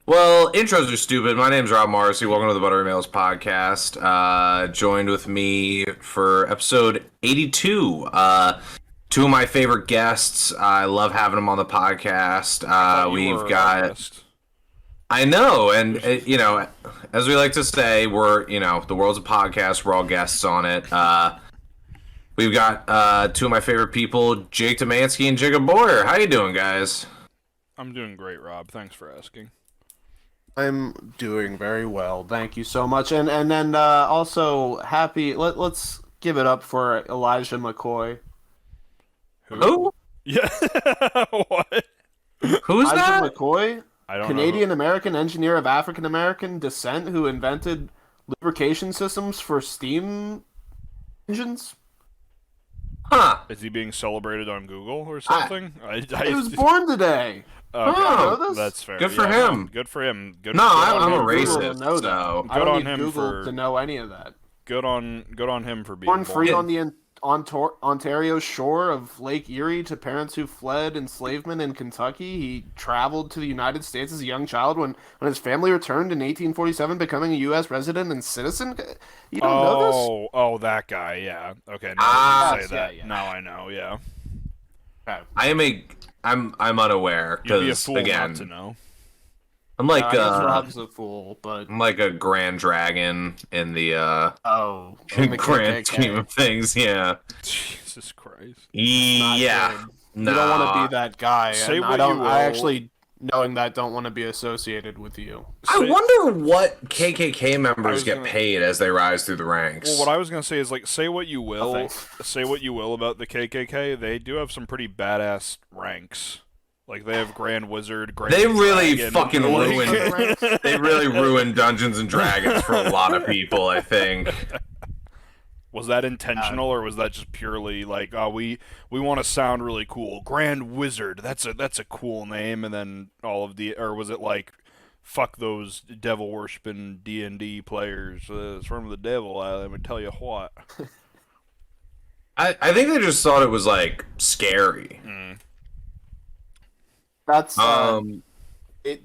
Well, intros are stupid. My name's Rob Morrissey. Welcome to the Buttery Males podcast. Joined with me for episode 82. Two of my favorite guests. I love having them on the podcast. We've got. I know, and as we like to say, we're the world's a podcast. We're all guests on it. We've got two of my favorite people, Jake Demansky and Jacob Boyer. How you doing, guys? I'm doing great, Rob. Thanks for asking. I'm doing very well, thank you so much, and then also happy. Let's give it up for Elijah Mccoy. Who? Yeah. What? Who's Elijah that? McCoy, I don't Canadian American engineer of African American descent who invented lubrication systems for steam engines. Huh? Is he being celebrated on Google or something? He was born today. Okay. Oh, know this? That's fair. Good for him. No, good for him. Good. No, good I'm a him. racist. Know So I Good don't on need him Google for- to know any of that. Good on him for being Born free born. on the Ontario shore of Lake Erie to parents who fled enslavement in Kentucky. He traveled to the United States as a young child when his family returned in 1847, becoming a U.S. resident and citizen. You don't know this? Oh, that guy. Yeah. Okay. Now that you say that, yeah. now I know. Yeah. Okay. I'm unaware You'd be a because fool again, not to know. I'm like I guess Rob's a fool, but I'm like a grand dragon in the in the grand KKK. scheme of things. Yeah. Jesus Christ. Not Yeah. good. No. You don't want to be that guy. Say and what I don't. you will. I actually, knowing that, don't want to be associated with you. I wonder what KKK members was get gonna- paid as they rise through the ranks. Well, what I was gonna say is say what you will, Nothing. say what you will about the KKK. They do have some pretty badass ranks. Like they have Grand Wizard, Grand They really Dragon, fucking like- ruined. They really ruined Dungeons and Dragons for a lot of people. I think. Was that intentional, or was that just purely like, oh, we want to sound really cool? Grand Wizard, that's a cool name, and then or was it like, fuck those devil worshipping D&D players? It's from the devil. Let me tell you what. I think they just thought it was like scary. That's Um.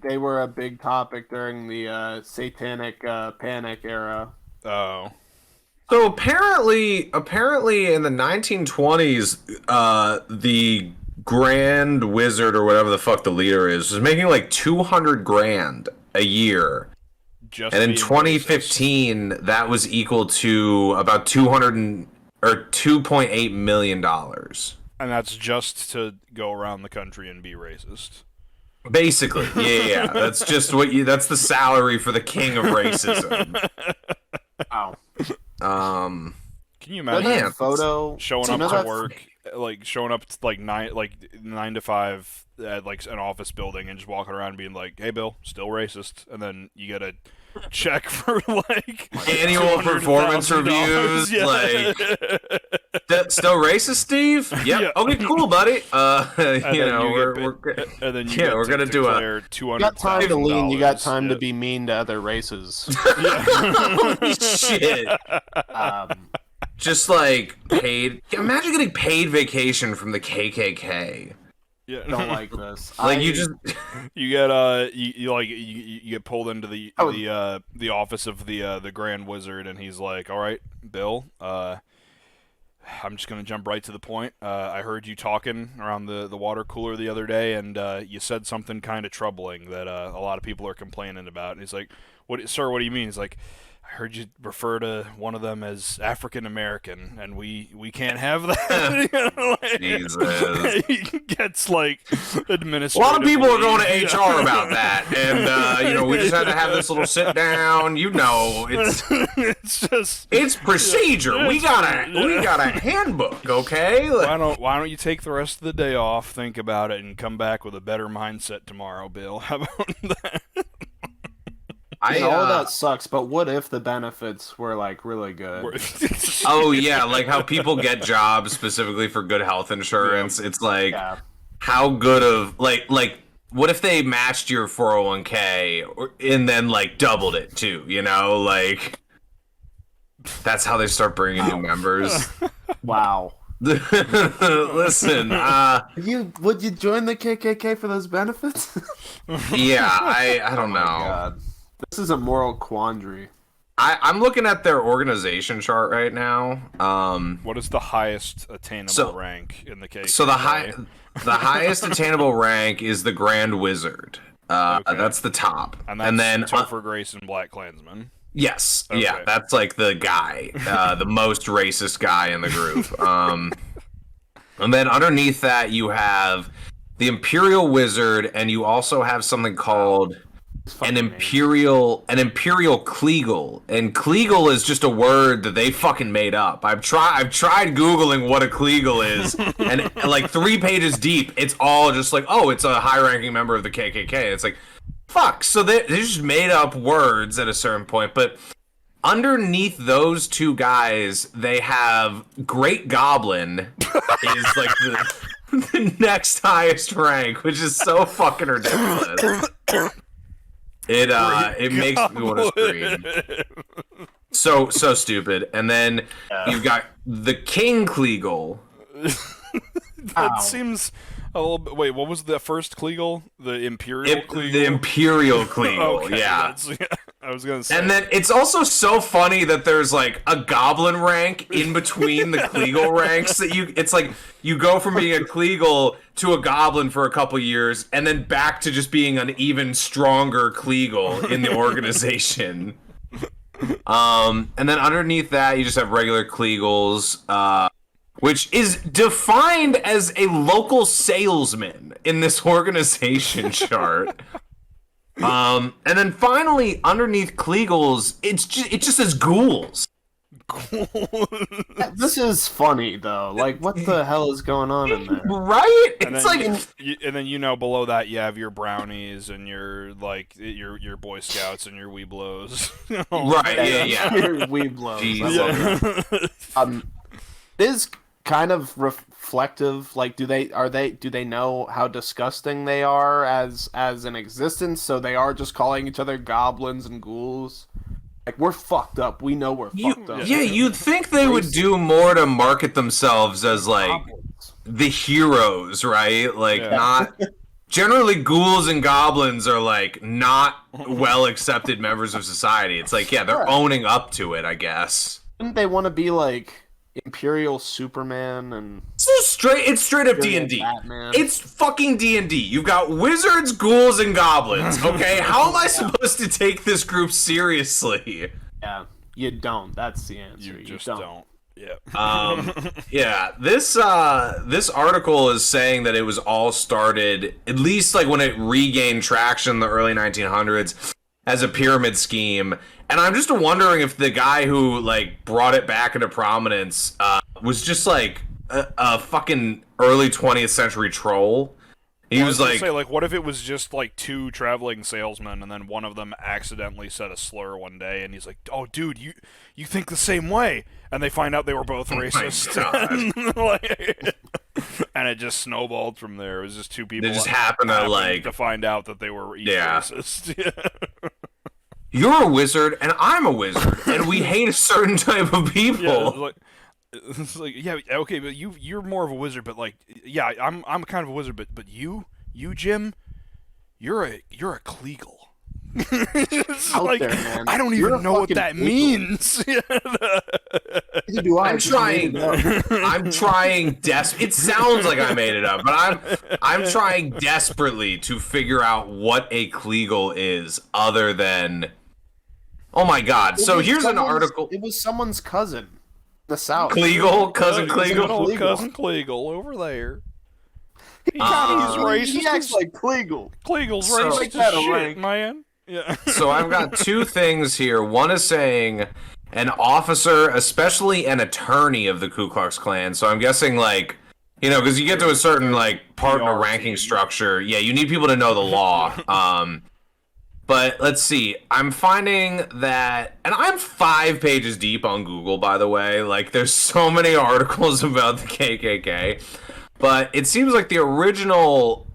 They were a big topic during the satanic panic era. Oh, So apparently in the 1920s, the Grand Wizard or whatever the fuck the leader is was making like 200 grand a year, just and in being 2015 that was equal to about 2.8 million dollars. and that's just to go around the country and be racist. Basically, yeah. That's just that's the salary for the king of racism. Wow. Can you That imagine photo showing you up know to that- work, like showing up to like 9 to 5 at like an office building and just walking around and being like, "Hey, Bill, still racist," and then you get a check for like Annual performance $200,000. reviews, Yeah. like still racist, Steve? Yep. Yeah. Okay, cool, buddy. And You then know, you get and then you yeah, get we're to gonna do a- declare You got time to lean. You got time to $200,000. be mean to other races. holy shit. um, Just like paid. Imagine getting paid vacation from the KKK. Yeah. don't like this. Like I- you just. You get you get pulled into the the office of the Grand Wizard, and he's like, "All right, Bill, I'm just gonna jump right to the point. I heard you talking around the water cooler the other day, and you said something kind of troubling that a lot of people are complaining about." And he's like, "What, sir? What do you mean?" He's like, "I heard you refer to one of them as African American, and we can't have that." You know, like, Jesus. he gets like administrative. A lot of people are going to leave. HR about that, and we just had to have this little sit down. It's It's procedure. We got a handbook, okay? Like, why don't you take the rest of the day off, think about it, and come back with a better mindset tomorrow, Bill? How about that? all of that sucks, but what if the benefits were like really good? oh yeah, like how people get jobs specifically for good health insurance. It's like Yeah. how good of like what if they matched your 401k and then like doubled it too? Like that's how they start bringing new members. Wow. Listen, Would you join the KKK for those benefits? yeah, I don't know. God. This is a moral quandary. I'm looking at their organization chart right now. What is the highest attainable rank in the KKK? So the highest attainable rank is the Grand Wizard. Okay. That's the top, and then Topher Grace and Black Klansman. Yes, okay. yeah, that's like the guy, the most racist guy in the group. And then underneath that you have the Imperial Wizard, and you also have something called an Imperial Kleagle. And Kleagle is just a word that they fucking made up. I've tried Googling what a Kleagle is, and like 3 pages deep, it's all just like, oh, it's a high-ranking member of the KKK. It's like, fuck. So they just made up words at a certain point, but underneath those two guys, they have Great Goblin is like the next highest rank, which is so fucking ridiculous. It makes me want to scream. So stupid. And then you've got the King Kleagle. That seems a little bit. Wait, what was the first Kleagle? The Imperial Kleagle? The Imperial Kleagle, okay, yeah. I was gonna say. And then it's also so funny that there's like a goblin rank in between the Kleagle ranks that it's like you go from being a Kleagle to a goblin for a couple years and then back to just being an even stronger Kleagle in the organization. And then underneath that you just have regular Kleagles, which is defined as a local salesman in this organization chart. And then finally, underneath Kleagles, it just says ghouls. This is funny though. Like, what the hell is going on in there? Right? And It's then like, and then below that you have your brownies and your your Boy Scouts and your Weeblos. right? Yeah. Weeblos. Jeez. It is kind of reflective. Like, do they know how disgusting they are as an existence? So they are just calling each other goblins and ghouls. Like, we're fucked up. We know we're fucked up. Yeah, you'd think they would do more to market themselves as like Goblins. the heroes, right? Like not. Generally, ghouls and goblins are like not well accepted members of society. It's like, yeah, they're owning up to it, I guess. Wouldn't they want to be like Imperial Superman and It's straight up D&D. Batman? It's fucking D&D. You've got wizards, ghouls, and goblins. Okay, how am I supposed to take this group seriously? Yeah, you don't. That's the answer. You just don't. Yeah. Yeah. This article is saying that it was all started, at least like when it regained traction in the early 1900s, as a pyramid scheme. And I'm just wondering if the guy who like brought it back into prominence was just like a fucking early 20th century troll. He was like, say, like, what if it was just like 2 traveling salesmen, and then one of them accidentally said a slur one day, and he's like, "Oh, dude, you think the same way?" And they find out they were both racist, and it just snowballed from there. It was just 2 people. They just happened to find out that they were each racist. You're a wizard, and I'm a wizard, and we hate a certain type of people. It's like, yeah, okay, but you're more of a wizard, but like, yeah, I'm kind of a wizard, but you Jim, you're a Kleagle. Out like, there, man. I don't even know what that means. I'm trying. It sounds like I made it up, but I'm trying desperately to figure out what a Kleagle is, other than. Oh my God! So here's an article. It was someone's cousin, the South. Kleagle, cousin Kleagle, cousin Kleagle over there. He's racist. He acts like Kleagle. Kleagle's So- racist Like as that, shit, rank. man. Yeah. So I've got 2 things here. One is saying an officer, especially an attorney of the Ku Klux Klan. So I'm guessing like, you know, because you get to a certain like part in a ranking structure. Yeah, you need people to know the law. But let's see. I'm finding that, and I'm 5 pages deep on Google, by the way. Like, there's so many articles about the KKK. But it seems like the original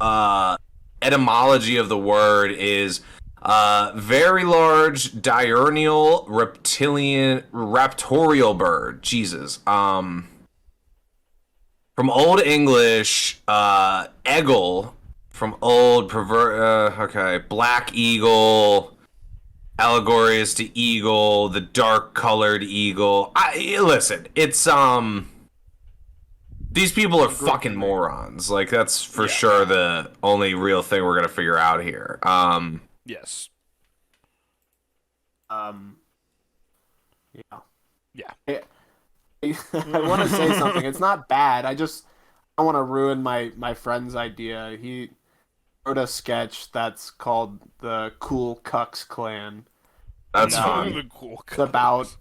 etymology of the word is very large diurnal raptorial bird. Jesus. from Old English, Eggle, from Old Black Eagle, allegory is to eagle, the dark colored eagle. Listen, it's these people are fucking morons. Like, that's for sure the only real thing we're gonna figure out here. Yes. Yeah. Yeah. I want to say something. It's not bad. I don't want to ruin my friend's idea. He wrote a sketch that's called the Cool Cucks Clan. That's And, fine. The cool It's about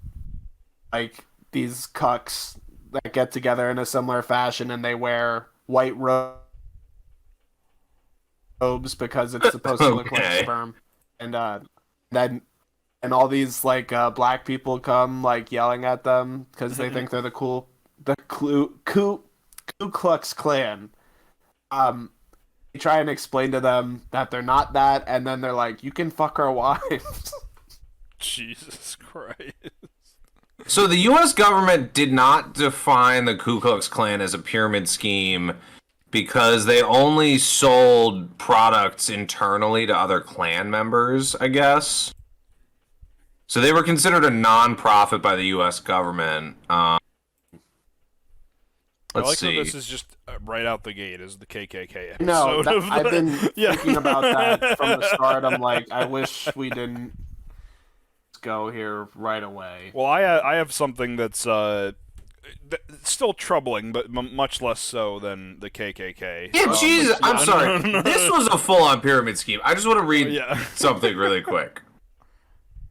like these cucks that get together in a similar fashion and they wear white robes because it's supposed to look like Okay. sperm. And then all these like black people come like yelling at them because they think they're the Ku Klux Klan. You try and explain to them that they're not that, and then they're like, "You can fuck our wives." Jesus Christ. So the U.S. government did not define the Ku Klux Klan as a pyramid scheme because they only sold products internally to other Klan members, I guess. So they were considered a non-profit by the U.S. government. Let's see. How this is just right out the gate is the KKK episode. No, of I've been Yeah. thinking about that from the start. I'm like, I wish we didn't go here right away. Well, I have something that's still troubling, but much less so than the KKK. Yeah, Jesus, I'm sorry. no. This was a full-on pyramid scheme. I just want to read Yeah. something really quick.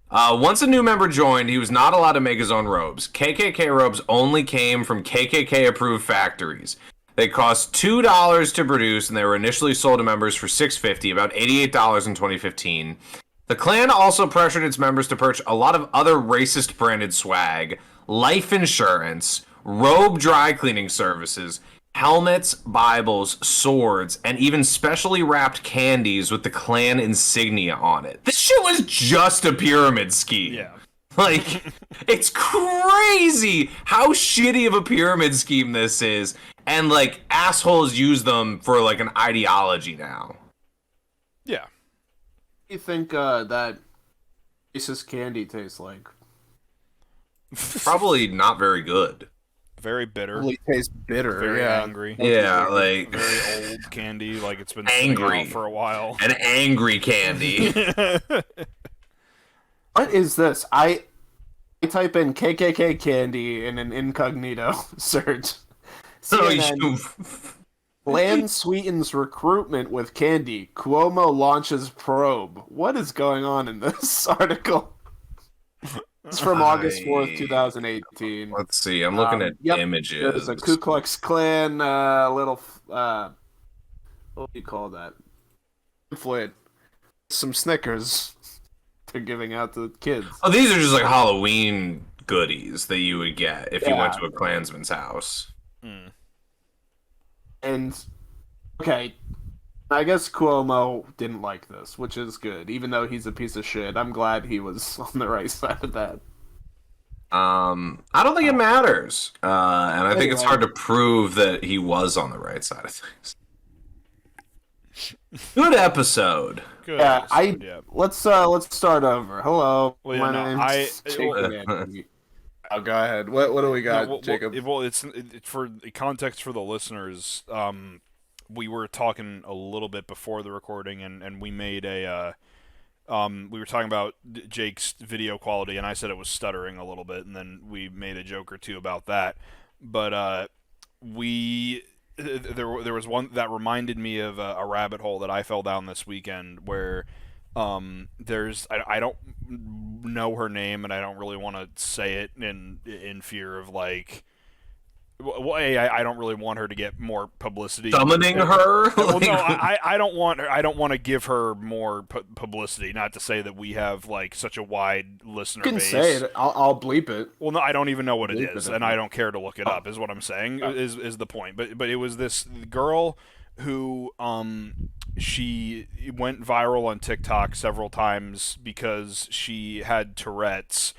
Once a new member joined, he was not allowed to make his own robes. KKK robes only came from KKK-approved factories. They cost $2 to produce, and they were initially sold to members for $6.50, about $88 in 2015. The Klan also pressured its members to purchase a lot of other racist-branded swag, life insurance, robe dry cleaning services, helmets, Bibles, swords, and even specially wrapped candies with the Klan insignia on it. This shit was just a pyramid scheme. Yeah. Like, it's crazy how shitty of a pyramid scheme this is. And, like, assholes use them for, like, an ideology now. Yeah. What do you think that racist candy tastes like? Probably not very good. Very bitter. Probably tastes bitter. Very yeah. angry. Yeah, like, Very old candy, like it's been Angry. sitting out for a while. an angry candy. What is this? I type in KKK candy in an incognito search. So CNN, Land sweetens recruitment with candy. Cuomo launches probe. What is going on in this article? It's from August 4th, 2018. Let's see. I'm looking at Yep, images. There's a Ku Klux Klan little, what do you call that? Pamphlet. Some Snickers they're giving out to kids. Oh, these are just like Halloween goodies that you would get if you Yeah. went to a Klansman's house. And, okay, I guess Cuomo didn't like this, which is good. Even though he's a piece of shit, I'm glad he was on the right side of that. I don't think it matters. And I think it's Anyway. hard to prove that he was on the right side of things. Good episode. Good. Yeah, episode, let's start over. Hello, Well, yeah, my no, name's Jacob Andy. Oh, go ahead. What do we got, Jacob? Well, it's for context for the listeners. We were talking a little bit before the recording, and we made a. We were talking about Jake's video quality, and I said it was stuttering a little bit, and then we made a joke or two about that. But there was one that reminded me of a rabbit hole that I fell down this weekend where I don't know her name, and I don't really want to say it in fear of like. Well, I don't really want her to get more publicity. Summoning her? Well, no, I don't want her. I don't want to give her more publicity. Not to say that we have like such a wide listener You can base. say it. I'll bleep it. Well, no, I don't even know what it Bleep is, it, and I don't care to look it up. Is what I'm saying. Is the point? But it was this girl who she went viral on TikTok several times because she had Tourette's.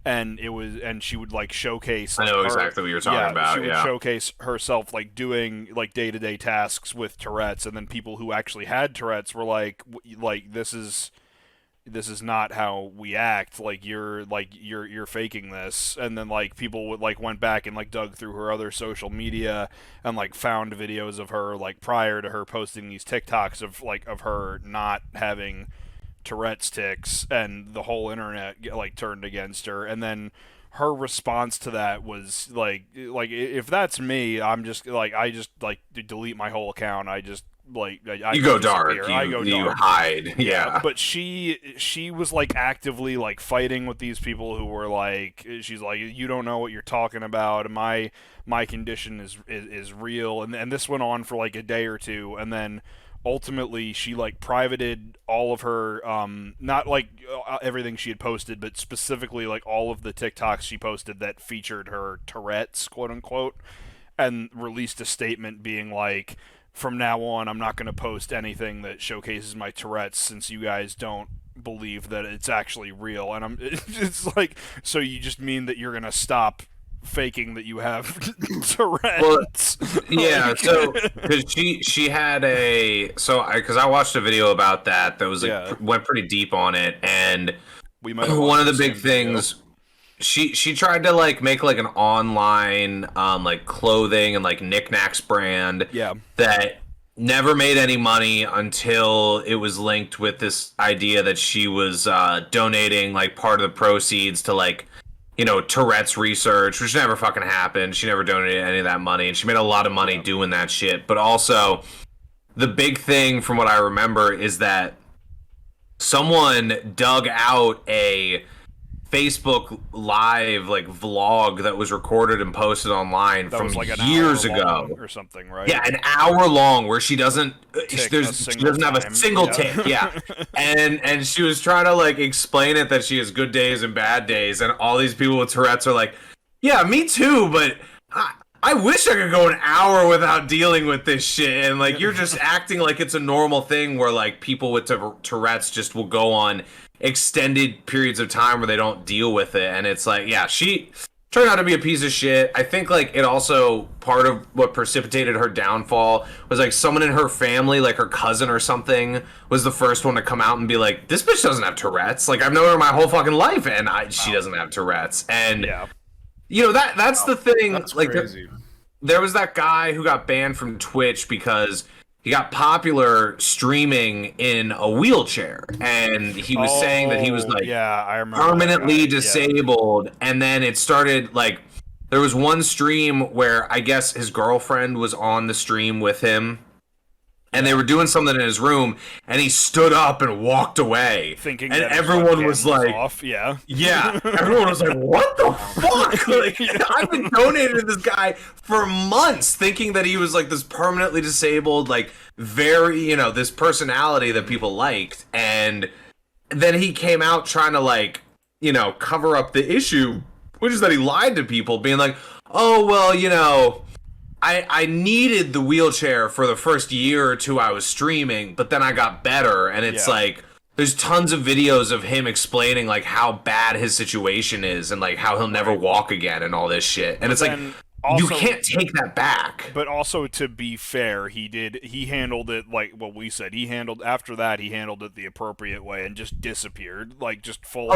and she would like showcase. Like, I know exactly what you're talking about. She would showcase herself like doing like day-to-day tasks with Tourette's, and then people who actually had Tourette's were like this is not how we act. Like you're faking this. And then like people would like went back and like dug through her other social media and like found videos of her like prior to her posting these TikToks of her not having Tourette's tics, and the whole internet like turned against her. And then her response to that was like if that's me, I'm just like I just like delete my whole account. I just like you go dark. You hide. Yeah. But she was like actively like fighting with these people who were like, she's like, you don't know what you're talking about. My condition is real. And this went on for like a day or two, and then ultimately she like privated all of her not like everything she had posted, but specifically like all of the TikToks she posted that featured her Tourette's, quote unquote, and released a statement being like, from now on, I'm not going to post anything that showcases my Tourette's, since you guys don't believe that it's actually real. And it's like, so you just mean that you're going to stop faking that you have Tourette's? Well, yeah. So because she had because I watched a video about that was like went pretty deep on it, and we might one of the big things. She tried to like make like an online like clothing and like knickknacks brand that never made any money until it was linked with this idea that she was donating like part of the proceeds to like, you know, Tourette's research, which never fucking happened. She never donated any of that money, and she made a lot of money doing that shit. But also, the big thing from what I remember is that someone dug out a Facebook live like vlog that was recorded and posted online from like years ago or something, right? Yeah, an hour long, where she doesn't she doesn't have a single tick. Yeah. and she was trying to like explain it that she has good days and bad days, and all these people with Tourette's are like, yeah, me too, but I wish I could go an hour without dealing with this shit. And like, you're just acting like it's a normal thing where like people with Tourette's just will go on extended periods of time where they don't deal with it. And it's like, yeah, she turned out to be a piece of shit. I think like it also, part of what precipitated her downfall was like someone in her family, like her cousin or something, was the first one to come out and be like, this bitch doesn't have Tourette's. Like, I've known her my whole fucking life, and she doesn't have Tourette's. And you know, that's the thing. That's like crazy. there was that guy who got banned from Twitch because he got popular streaming in a wheelchair, and he was saying that he was like I remember permanently disabled. And then it started like, there was one stream where I guess his girlfriend was on the stream with him, and they were doing something in his room, and he stood up and walked away, thinking and that everyone was like, off. yeah, everyone was like, what the fuck? Like, I've been donating to this guy for months, thinking that he was like this permanently disabled, like very, you know, this personality that people liked, and then he came out trying to like, you know, cover up the issue, which is that he lied to people, being like, oh, well, you know, I needed the wheelchair for the first year or two I was streaming, but then I got better. And it's like, there's tons of videos of him explaining like how bad his situation is, and like how he'll never walk again and all this shit. And it's like, also, you can't take that back. But also, to be fair, he handled it like what we said. After that, he handled it the appropriate way and just disappeared. Like, just full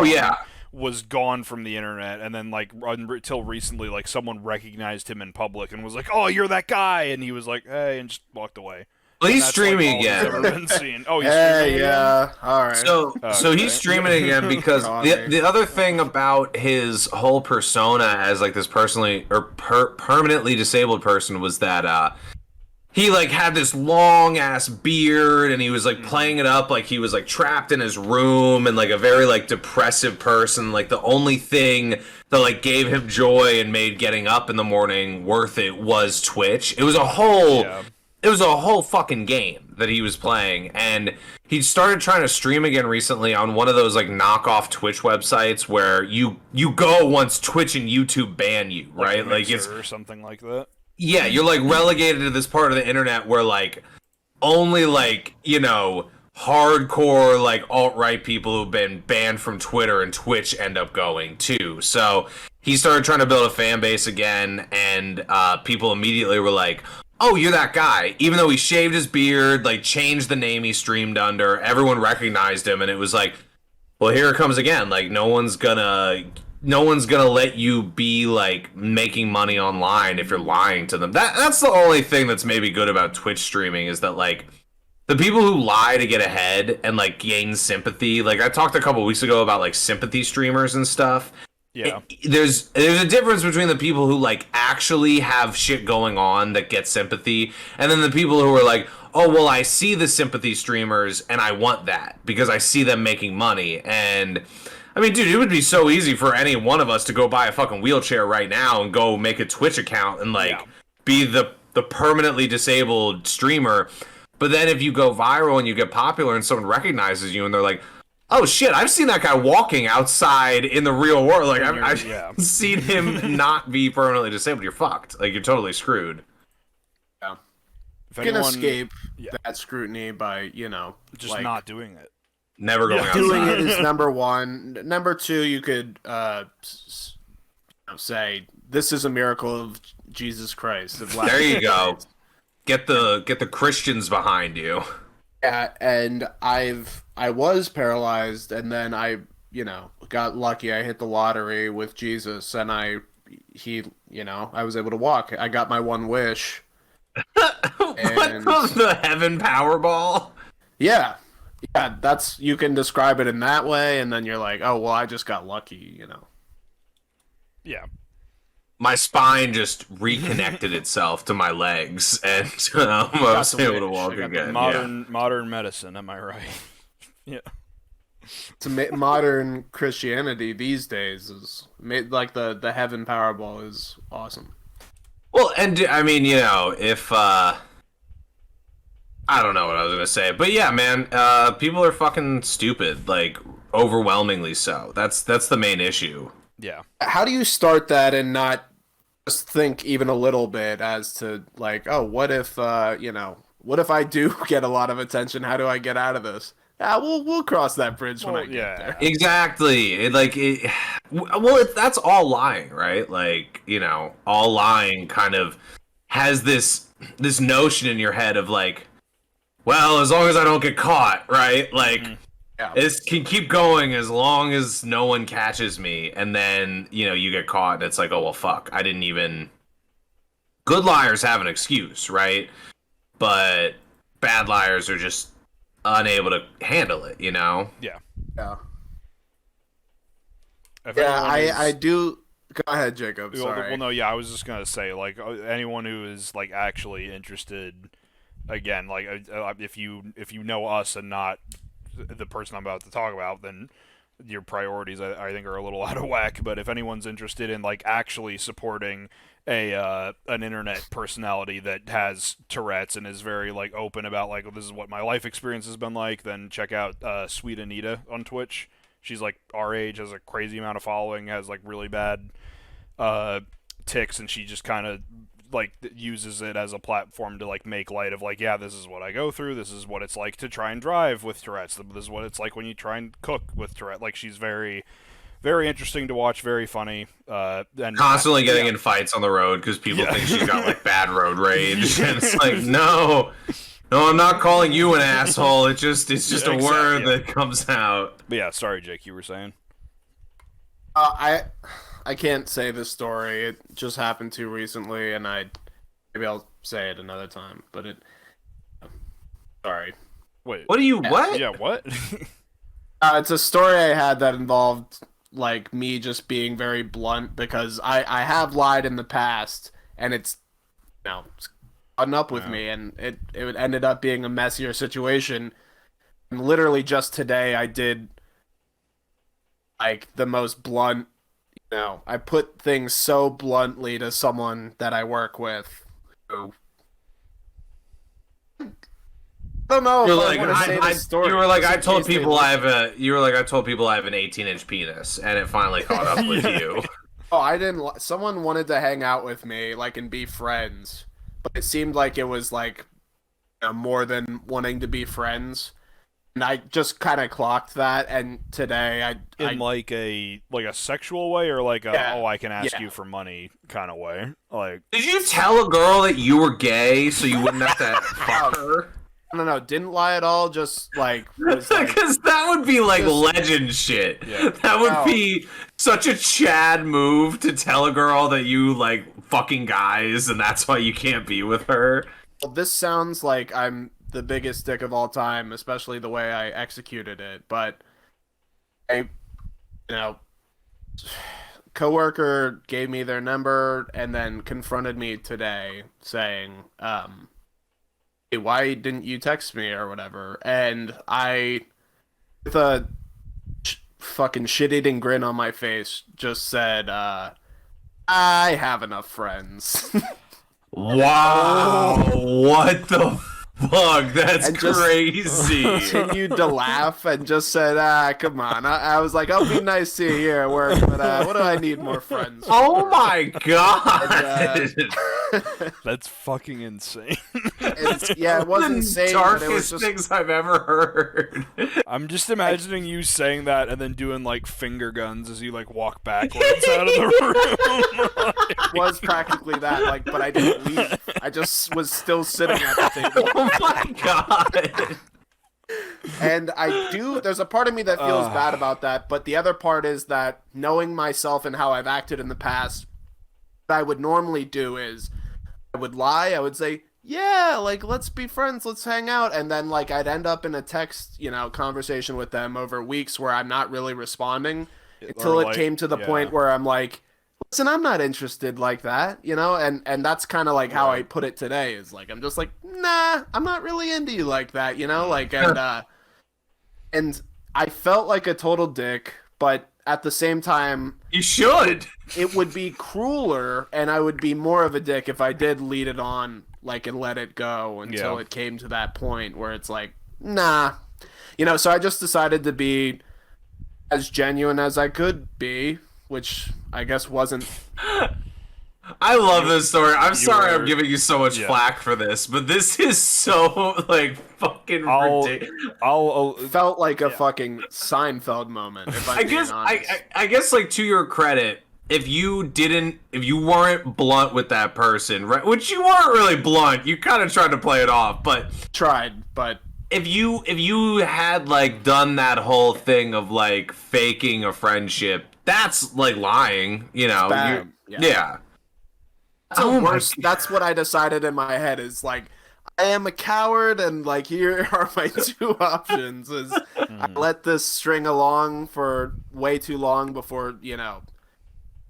was gone from the internet. And then, like, until recently, like, someone recognized him in public and was like, oh, you're that guy. And he was like, hey, and just walked away. Well, he's streaming again. Oh, he's streaming again? All right. So he's streaming again because the other thing about his whole persona as like this permanently disabled person was that he like had this long ass beard, and he was like playing it up like he was like trapped in his room and like a very like depressive person. Like, the only thing that like gave him joy and made getting up in the morning worth it was Twitch. It was a whole fucking game that he was playing, and he started trying to stream again recently on one of those like knockoff Twitch websites where you go once Twitch and YouTube ban you, right? Like it's or something like that. Yeah, you're like relegated to this part of the internet where like only like, you know, hardcore like alt-right people who've been banned from Twitter and Twitch end up going too. So he started trying to build a fan base again, and people immediately were like, oh, you're that guy. Even though he shaved his beard, like changed the name he streamed under, everyone recognized him, and it was like, well, here it comes again. Like no one's gonna let you be like making money online if you're lying to them. That's the only thing that's maybe good about Twitch streaming, is that like the people who lie to get ahead and like gain sympathy. Like I talked a couple weeks ago about like sympathy streamers and stuff. Yeah. There's a difference between the people who like actually have shit going on that get sympathy, and then the people who are like, oh well, I see the sympathy streamers and I want that because I see them making money. And I mean, dude, it would be so easy for any one of us to go buy a fucking wheelchair right now and go make a Twitch account and like be the permanently disabled streamer. But then if you go viral and you get popular and someone recognizes you and they're like, oh shit, I've seen that guy walking outside in the real world. Like I've seen him not be permanently disabled. You're fucked. Like you're totally screwed. Yeah. If You can anyone, escape that scrutiny by, just not doing it. Never going outside. Doing it is number one. Number two, you could say, this is a miracle of Jesus Christ. There you go. Get the Christians behind you. Yeah, and I was paralyzed, and then I got lucky. I hit the lottery with Jesus, and I was able to walk. I got my one wish. What the heaven Powerball? Yeah, you can describe it in that way, and then you're like, oh well, I just got lucky, Yeah. My spine just reconnected itself to my legs, and I was able to walk again. Modern medicine, am I right? Yeah. Modern Christianity these days is like the heaven Powerball is awesome. Well, and I mean, if I don't know what I was gonna say, but yeah, man, people are fucking stupid, like overwhelmingly so. That's the main issue. Yeah. How do you start that and not just think even a little bit as to like, oh, what if what if I do get a lot of attention? How do I get out of this? Yeah, we'll cross that bridge when I get there. Exactly. That's all lying, right? Like, all lying kind of has this notion in your head of like, well, as long as I don't get caught, right? Like, it can keep going as long as no one catches me, and then you get caught, and it's like, oh well, fuck, I didn't even. Good liars have an excuse, right? But bad liars are just unable to handle it, Yeah. Yeah. I do. Go ahead, Jacob. Sorry. Well, no, yeah, I was just gonna say, like, anyone who is like actually interested, again, like, if you know us and not the person I'm about to talk about, then your priorities, I think, are a little out of whack. But if anyone's interested in like actually supporting an internet personality that has Tourette's and is very like open about like, well, this is what my life experience has been like, then check out Sweet Anita on Twitch. She's like our age, has a crazy amount of following, has like really bad tics, and she just kind of like uses it as a platform to like make light of like, yeah, this is what I go through, this is what it's like to try and drive with Tourette's, this is what it's like when you try and cook with Tourette. Like, she's very, very interesting to watch, very funny, and constantly getting in fights on the road because people think she's got like bad road rage, and it's like, no, I'm not calling you an asshole, it's just a word that comes out. But yeah, sorry, Jake, you were saying. I can't say this story. It just happened too recently, and maybe I'll say it another time. But sorry. Wait. What? Yeah, what? It's a story I had that involved like me just being very blunt, because I have lied in the past, and it's gotten up with me, and it ended up being a messier situation. And literally just today, I did like the most blunt. I put things so bluntly to someone that I work with. Who, I don't know. You're like, you were like, I told people I have an 18-inch penis, and it finally caught up with you. Oh, I didn't. Someone wanted to hang out with me, like, and be friends, but it seemed like it was like more than wanting to be friends. And I just kind of clocked that, and today in like a sexual way, or like a Yeah, I can ask yeah. you for money kind of way. Like, Did you tell a girl that you were gay so you wouldn't have to fuck her? No, didn't lie at all. Just like was like, Because that would be like Just- legend shit. Yeah. That would No. be such a Chad move to tell a girl that you like fucking guys and that's why you can't be with her. well, this sounds like I'm the biggest dick of all time, especially the way I executed it. But I, you know, coworker gave me their number and then confronted me today saying, hey, why didn't you text me or whatever? And I, with a fucking shit-eating grin on my face, just said, I have enough friends. Wow. What the fuck? That's And just- crazy. Continued to laugh and just said, come on. I was like, I'll be nice to you here at work, but what do I need more friends for? Oh my god. that's fucking insane. Yeah, it was the insane, darkest but it was just... things I've ever heard. I'm just imagining you saying that and then doing like finger guns as you like walk backwards out of the room. was practically that, like, but I didn't leave. I just was still sitting at the table. Oh my god. And there's a part of me that feels bad about that, but the other part is that knowing myself and how I've acted in the past, what I would normally do is I would lie, I would say, yeah, like, let's be friends, let's hang out, and then, like, I'd end up in a text, conversation with them over weeks where I'm not really responding until it came to the point where I'm like, listen, I'm not interested like that, and that's kind of like how I put it today is like, I'm just like, nah, I'm not really into you like that, like, and I felt like a total dick, but at the same time, You should. it would be crueler and I would be more of a dick if I did lead it on, like, and let it go until it came to that point where it's like, nah, so I just decided to be as genuine as I could be, which I guess wasn't. I love this story. I'm sorry were- I'm giving you so much flack for this, but this is so, like, fucking ridiculous. I'll Felt like a fucking Seinfeld moment, if I'm being honest. I guess, like, to your credit, if you weren't blunt with that person, right? Which you weren't really blunt. You kind of tried to play it off, but Tried, but if you had, like, done that whole thing of, like, faking a friendship, that's like lying, bad. Yeah. That's what I decided in my head is like, I am a coward, and like here are my two options: is I let this string along for way too long before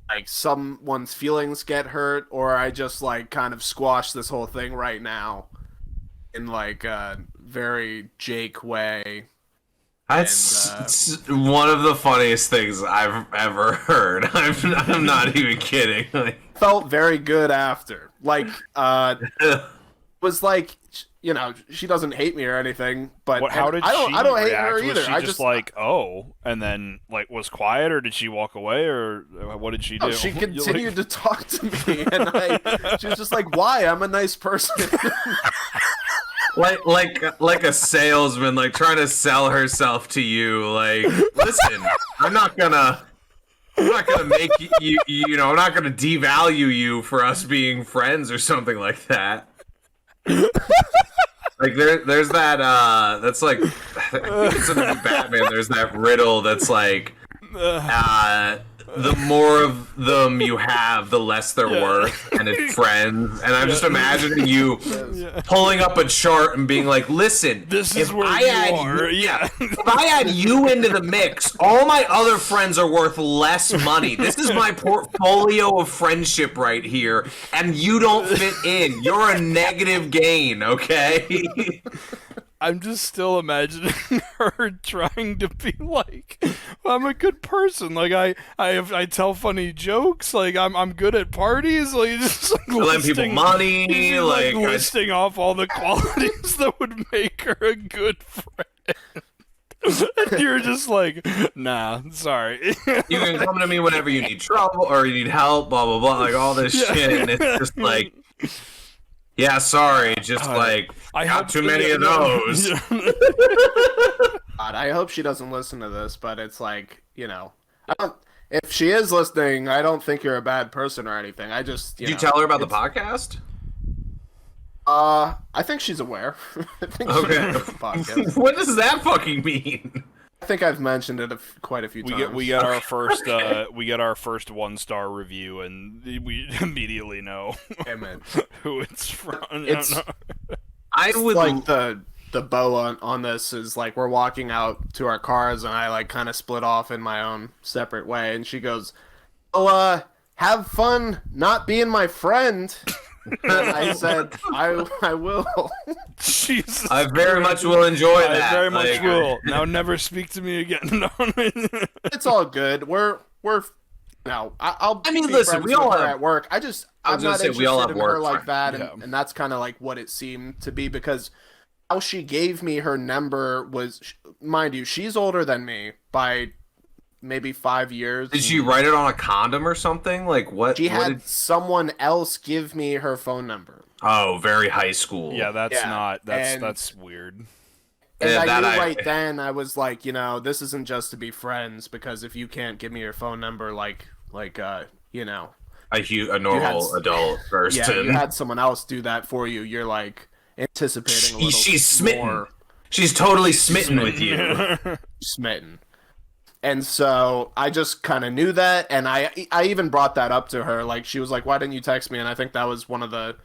like someone's feelings get hurt, or I just like kind of squash this whole thing right now in like a very Jake way. That's one of the funniest things I've ever heard. I'm not even kidding. Like, Felt very good after. Like, was like, she doesn't hate me or anything, but how did I don't hate her react? either. Was she just like, and then like was quiet, or did she walk away, or what did she do? She continued to talk to me, and she was just like, "Why? I'm a nice person." like a salesman, like trying to sell herself to you. Like, listen, I'm not gonna make you. I'm not gonna devalue you for us being friends or something like that. Like there's that. That's like, I think it's in the new Batman. There's that riddle that's like, the more of them you have, the less they're worth, and it's friends. And I'm just imagining you pulling up a chart and being like, listen, This is if where I you add are, if I add you into the mix, all my other friends are worth less money. This is my portfolio of friendship right here, and you don't fit in. You're a negative gain, okay? I'm just still imagining her trying to be like, I'm a good person. Like I tell funny jokes. Like I'm good at parties. Like just like Lend people money. she's, Like listing off all the qualities that would make her a good friend. And you're just like, nah, sorry. you can come to me whenever you need trouble or you need help. Blah blah blah. Like all this shit, and it's just like. Yeah, sorry, just I got hope too many of those. God, I hope she doesn't listen to this, but it's like, I don't. If she is listening, I don't think you're a bad person or anything. I just, Did you tell her about the podcast? I think she's aware. I think she's aware of the podcast. What does that fucking mean? I think I've mentioned it quite a few times. We get our first 1-star review, and we immediately know who it's from. I would like the bow on this is like we're walking out to our cars, and I like kind of split off in my own separate way, and she goes, "Oh, have fun not being my friend." And I said, I will. Jesus, I very much will enjoy that. I very much will. Now never speak to me again. No. It's all good. We're no. I mean, listen, we all have at work. I'm not interested we all have in work her like that, yeah. and that's kind of like what it seemed to be because how she gave me her number was, mind you, she's older than me by maybe 5 years. Did she write it on a condom or something? Like what? She had someone else give me her phone number. Oh, very high school. Yeah, that's weird. And I knew right then, I was like, this isn't just to be friends, because if you can't give me your phone number, a normal adult person. Yeah, you had someone else do that for you. You're like anticipating a little she's smitten. more. She's totally smitten with you. Smitten. And so I just kind of knew that, and I even brought that up to her. Like, she was like, "Why didn't you text me?" And I think that was one of the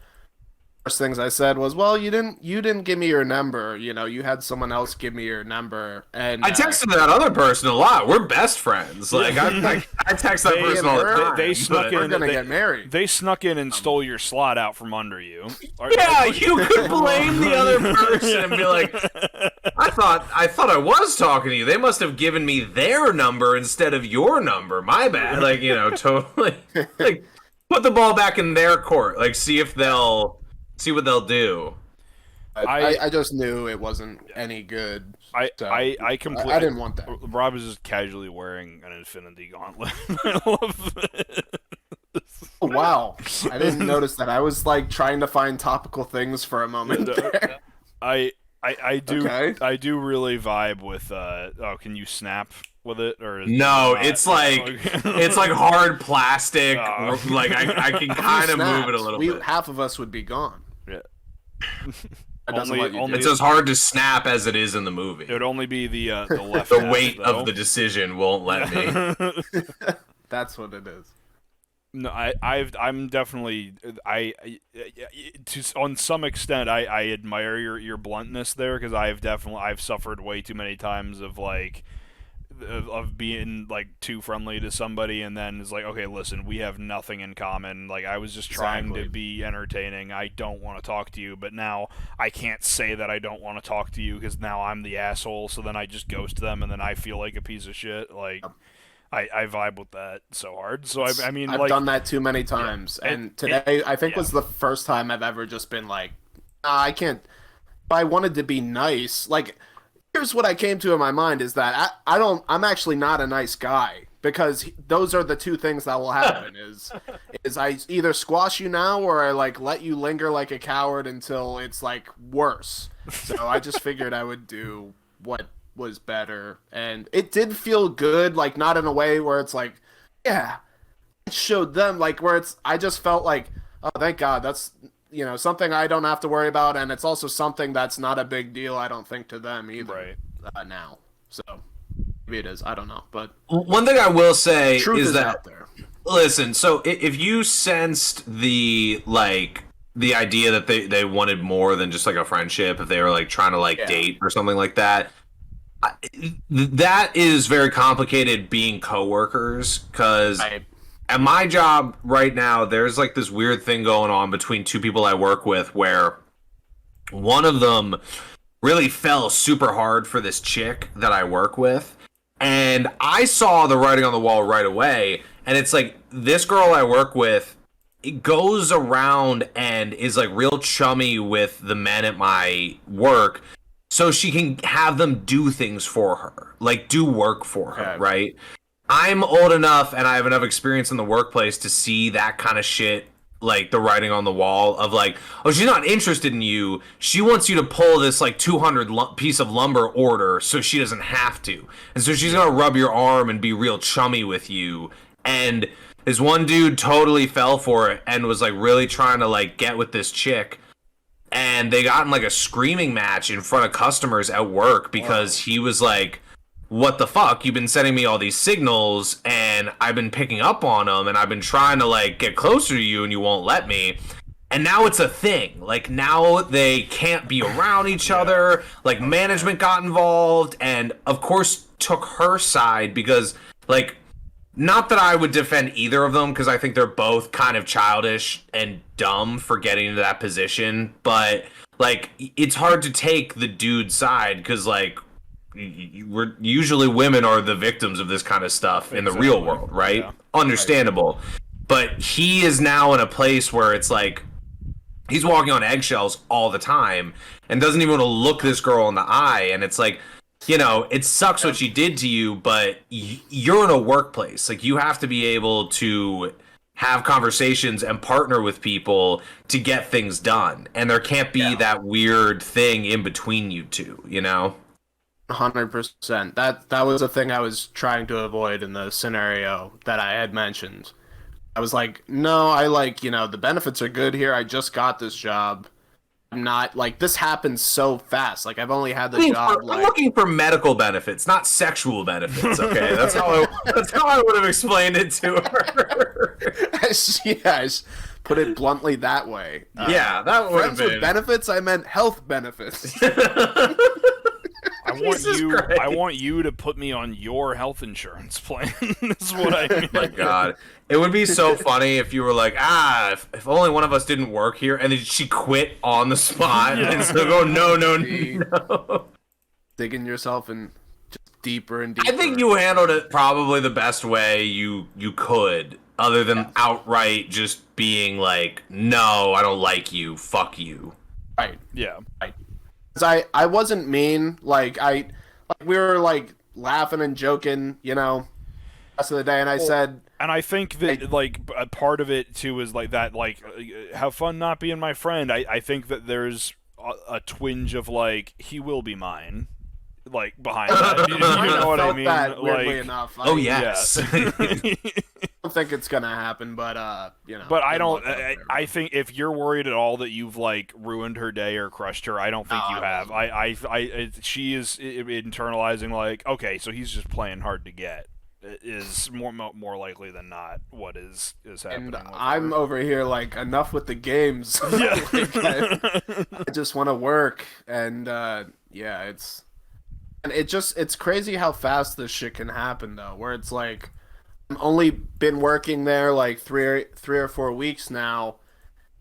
first things I said was, "Well, you didn't give me your number. You had someone else give me your number." And I texted that other person a lot. We're best friends. Like I text that person all the time. They snuck in. We're gonna get married. They snuck in and stole your slot out from under you. Yeah, you could blame the other person and be like, I thought I was talking to you. They must have given me their number instead of your number. My bad. Like, totally. Like, put the ball back in their court. Like, see what they'll do. I just knew it wasn't any good. I completely. I didn't want that. Rob is just casually wearing an Infinity Gauntlet. I love it. Oh, wow, I didn't notice that. I was like trying to find topical things for a moment there. I do. Okay. I do really vibe with. Can you snap with it or? No, it's like it's like hard plastic. Like I can kind of move it a little bit. Half of us would be gone. Yeah. It's as hard to snap as it is in the movie. It would only be the left. The weight of the decision won't let me. That's what it is. No, I'm definitely on some extent I admire your bluntness there, because I've suffered way too many times of being like too friendly to somebody, and then it's like, okay, listen, we have nothing in common. Like, I was just trying to be entertaining. I don't want to talk to you, but now I can't say that I don't want to talk to you because now I'm the asshole. So then I just ghost them, and then I feel like a piece of shit. Like, I vibe with that so hard. So I mean, I've done that too many times, and today I think was the first time I've ever just been like, I can't. If I wanted to be nice, like. Here's what I came to in my mind is that I'm actually not a nice guy, because those are the two things that will happen is I either squash you now or I like let you linger like a coward until it's like worse. So I just figured I would do what was better, and it did feel good, like not in a way where it's like, yeah, it showed them, like where I just felt like, oh, thank God, that's something I don't have to worry about, and it's also something that's not a big deal, I don't think, to them either. Right. Now, so maybe it is. I don't know, but one thing I will say is that out there. Listen, so if you sensed the idea that they wanted more than just like a friendship, if they were like trying to date or something like that, that is very complicated being coworkers, because. At my job right now, there's like this weird thing going on between two people I work with where one of them really fell super hard for this chick that I work with. And I saw the writing on the wall right away. And it's like, this girl I work with, it goes around and is like real chummy with the men at my work so she can have them do things for her, like do work for her, right? I'm old enough and I have enough experience in the workplace to see that kind of shit like the writing on the wall of like, oh, she's not interested in you. She wants you to pull this like 200 piece of lumber order so she doesn't have to. And so she's going to rub your arm and be real chummy with you. And this one dude totally fell for it and was like really trying to like get with this chick. And they got in like a screaming match in front of customers at work because he was like, what the fuck? You've been sending me all these signals and I've been picking up on them and I've been trying to like get closer to you and you won't let me. And now it's a thing. Like now they can't be around each other. Like management got involved and of course took her side because like, not that I would defend either of them because I think they're both kind of childish and dumb for getting into that position. But like, it's hard to take the dude's side because like, we're usually women are the victims of this kind of stuff in the real world, right? Yeah. Understandable. But he is now in a place where it's like he's walking on eggshells all the time and doesn't even want to look this girl in the eye. And it's like, you know, it sucks what she did to you, but you're in a workplace. Like you have to be able to have conversations and partner with people to get things done. And there can't be that weird thing in between you two, you know? 100%. That was a thing I was trying to avoid in the scenario that I had mentioned. I was like, no, I like, you know, the benefits are good here. I just got this job. I'm not like this happens so fast. Like I've only had the job. I'm looking for medical benefits, not sexual benefits. Okay, that's how I would have explained it to her. Yes, put it bluntly that way. Yeah, that would have been with benefits. I meant health benefits. I want you to put me on your health insurance plan. Is what I mean. Oh my God. It would be so funny if you were like, if only one of us didn't work here, and then she quit on the spot, and so go, no. Digging yourself in just deeper and deeper. I think you handled it probably the best way you could, other than outright just being like, no, I don't like you, fuck you. Right. Yeah. Right. I wasn't mean. We were like laughing and joking, you know, rest of the day, and I said. And I think that like a part of it too is like that, like have fun not being my friend. I think that there's a twinge of like he will be mine, like behind that. You know what I mean? That, weirdly enough. Yes. I don't think it's gonna happen, but you know. But I don't. I think if you're worried at all that you've like ruined her day or crushed her, I don't think you have. She is internalizing like, okay, so he's just playing hard to get. Is more likely than not what is happening. And I'm over here like enough with the games. Yeah. I just want to work, and it's crazy how fast this shit can happen though. Where it's like I've only been working there like three or 4 weeks now,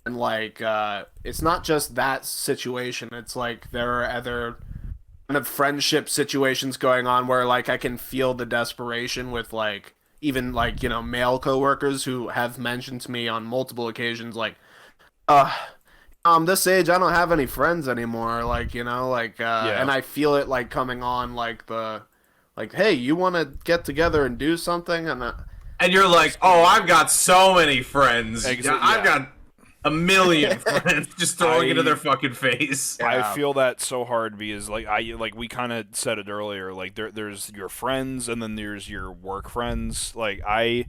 and like it's not just that situation. It's like there are other kind of friendship situations going on where like I can feel the desperation with like even like, you know, male coworkers who have mentioned to me on multiple occasions like this age I don't have any friends anymore, like, you know, like and I feel it like coming on like hey, you want to get together and do something, and you're like, oh, I've got so many friends. I've got a million friends just throwing it in their fucking face. I feel that so hard because like we kind of said it earlier, like there's your friends and then there's your work friends. Like I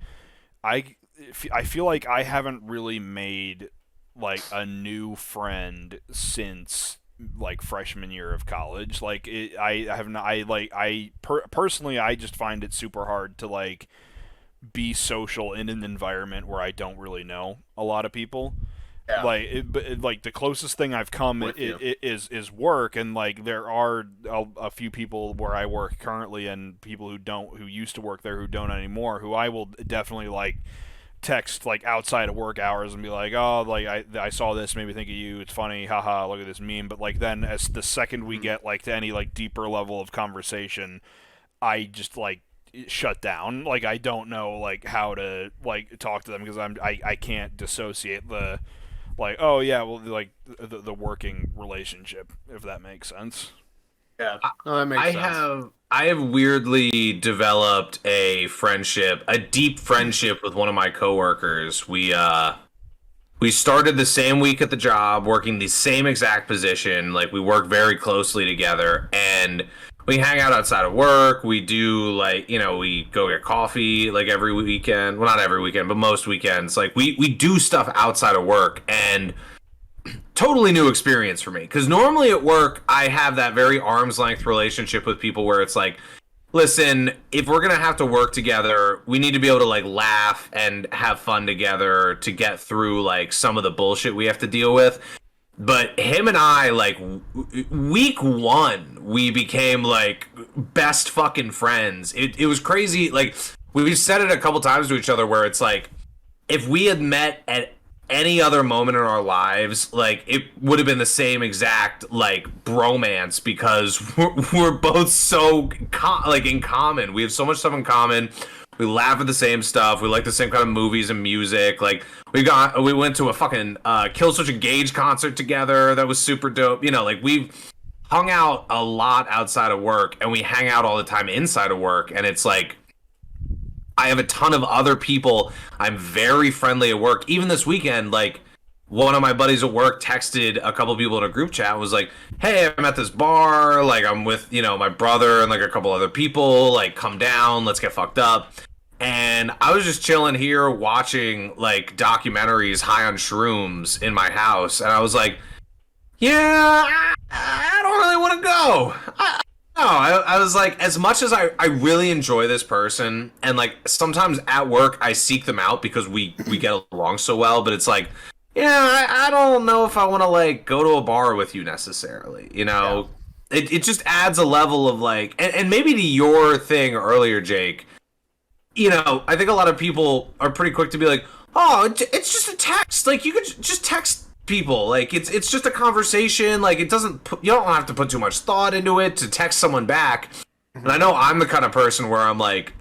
feel like I haven't really made like a new friend since like freshman year of college. Like personally I just find it super hard to like be social in an environment where I don't really know a lot of people. Yeah. Like the closest thing I've come is work, and like there are a few people where I work currently, and people who used to work there who don't anymore, who I will definitely like text like outside of work hours and be like, oh, like I saw this, made me think of you, it's funny, haha, look at this meme. But like then as the second we get like to any like deeper level of conversation, I just like shut down. Like I don't know like how to like talk to them because I can't dissociate the like, oh yeah, well like the working relationship, if that makes sense. Yeah, no, that makes sense. I have weirdly developed a deep friendship with one of my coworkers. We we started the same week at the job, working the same exact position. Like, we work very closely together, and we hang out outside of work. We do, like, we go get coffee, like, every weekend. Well, not every weekend, but most weekends. Like, we do stuff outside of work, and totally new experience for me. Because normally at work, I have that very arm's length relationship with people where it's like, listen, if we're gonna have to work together, we need to be able to like laugh and have fun together to get through like some of the bullshit we have to deal with. But him and I, like, week one, we became like best fucking friends. It was crazy. Like, we've said it a couple times to each other where it's like, if we had met at any other moment in our lives, like, it would have been the same exact like bromance, because we're both so in common. We have so much stuff in common. We laugh at the same stuff. We like the same kind of movies and music. Like, we went to a fucking Killswitch Engage concert together. That was super dope. Like, we've hung out a lot outside of work, and we hang out all the time inside of work. And it's like, I have a ton of other people I'm very friendly at work. Even this weekend, like, one of my buddies at work texted a couple people in a group chat, was like, hey, I'm at this bar, like, I'm with, my brother and like a couple other people, like, come down, let's get fucked up. And I was just chilling here watching like documentaries high on shrooms in my house, and I was like, yeah, I don't really want to go. I was like, as much as I really enjoy this person, and like sometimes at work I seek them out because we get along so well, but it's like, yeah, I don't know if I want to like go to a bar with you necessarily. Yeah. It just adds a level of like, and maybe to your thing earlier, Jake, I think a lot of people are pretty quick to be like, oh, it's just a text. Like, you could just text people. Like, it's just a conversation. Like, you don't have to put too much thought into it to text someone back. And I know I'm the kind of person where I'm like,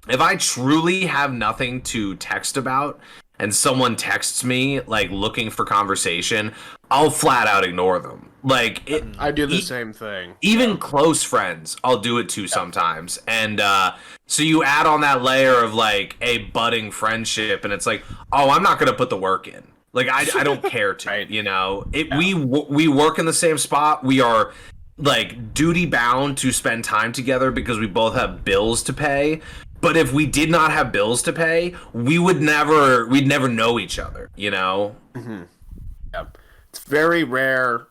if I truly have nothing to text about and someone texts me like looking for conversation, I'll flat out ignore them. Like, I do the same thing. Even close friends, I'll do it to sometimes. And so you add on that layer of like a budding friendship, and it's like, oh, I'm not gonna put the work in. Like, I don't care to, right. We work in the same spot. We are like duty bound to spend time together because we both have bills to pay. But if we did not have bills to pay, we'd never know each other, Mm-hmm. Yeah. It's very rare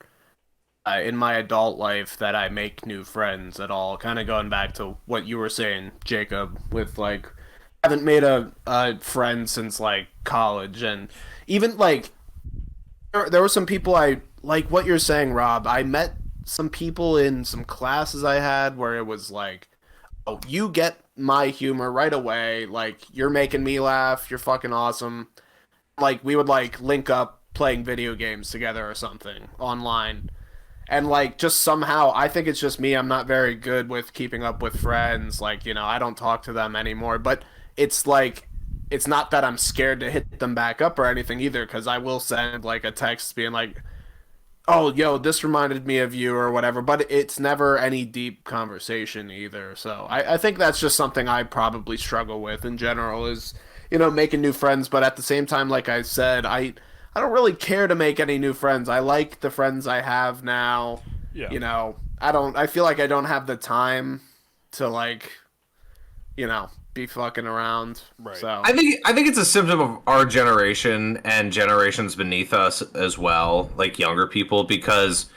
in my adult life that I make new friends at all. Kind of going back to what you were saying, Jacob, with like, I haven't made a friend since like college, and even like there were some people I like what you're saying, Rob. I met some people in some classes I had where it was like, oh, you get my humor right away. Like, you're making me laugh. You're fucking awesome. Like, we would like link up playing video games together or something online. And like, just somehow, I think it's just me. I'm not very good with keeping up with friends. Like, I don't talk to them anymore. But it's like, it's not that I'm scared to hit them back up or anything either, because I will send like a text being like, oh, yo, this reminded me of you or whatever. But it's never any deep conversation either. So I think that's just something I probably struggle with in general is, making new friends. But at the same time, like I said, I don't really care to make any new friends. I like the friends I have now. Yeah. I feel like I don't have the time to like, be fucking around. Right. So I think it's a symptom of our generation and generations beneath us as well, like younger people, because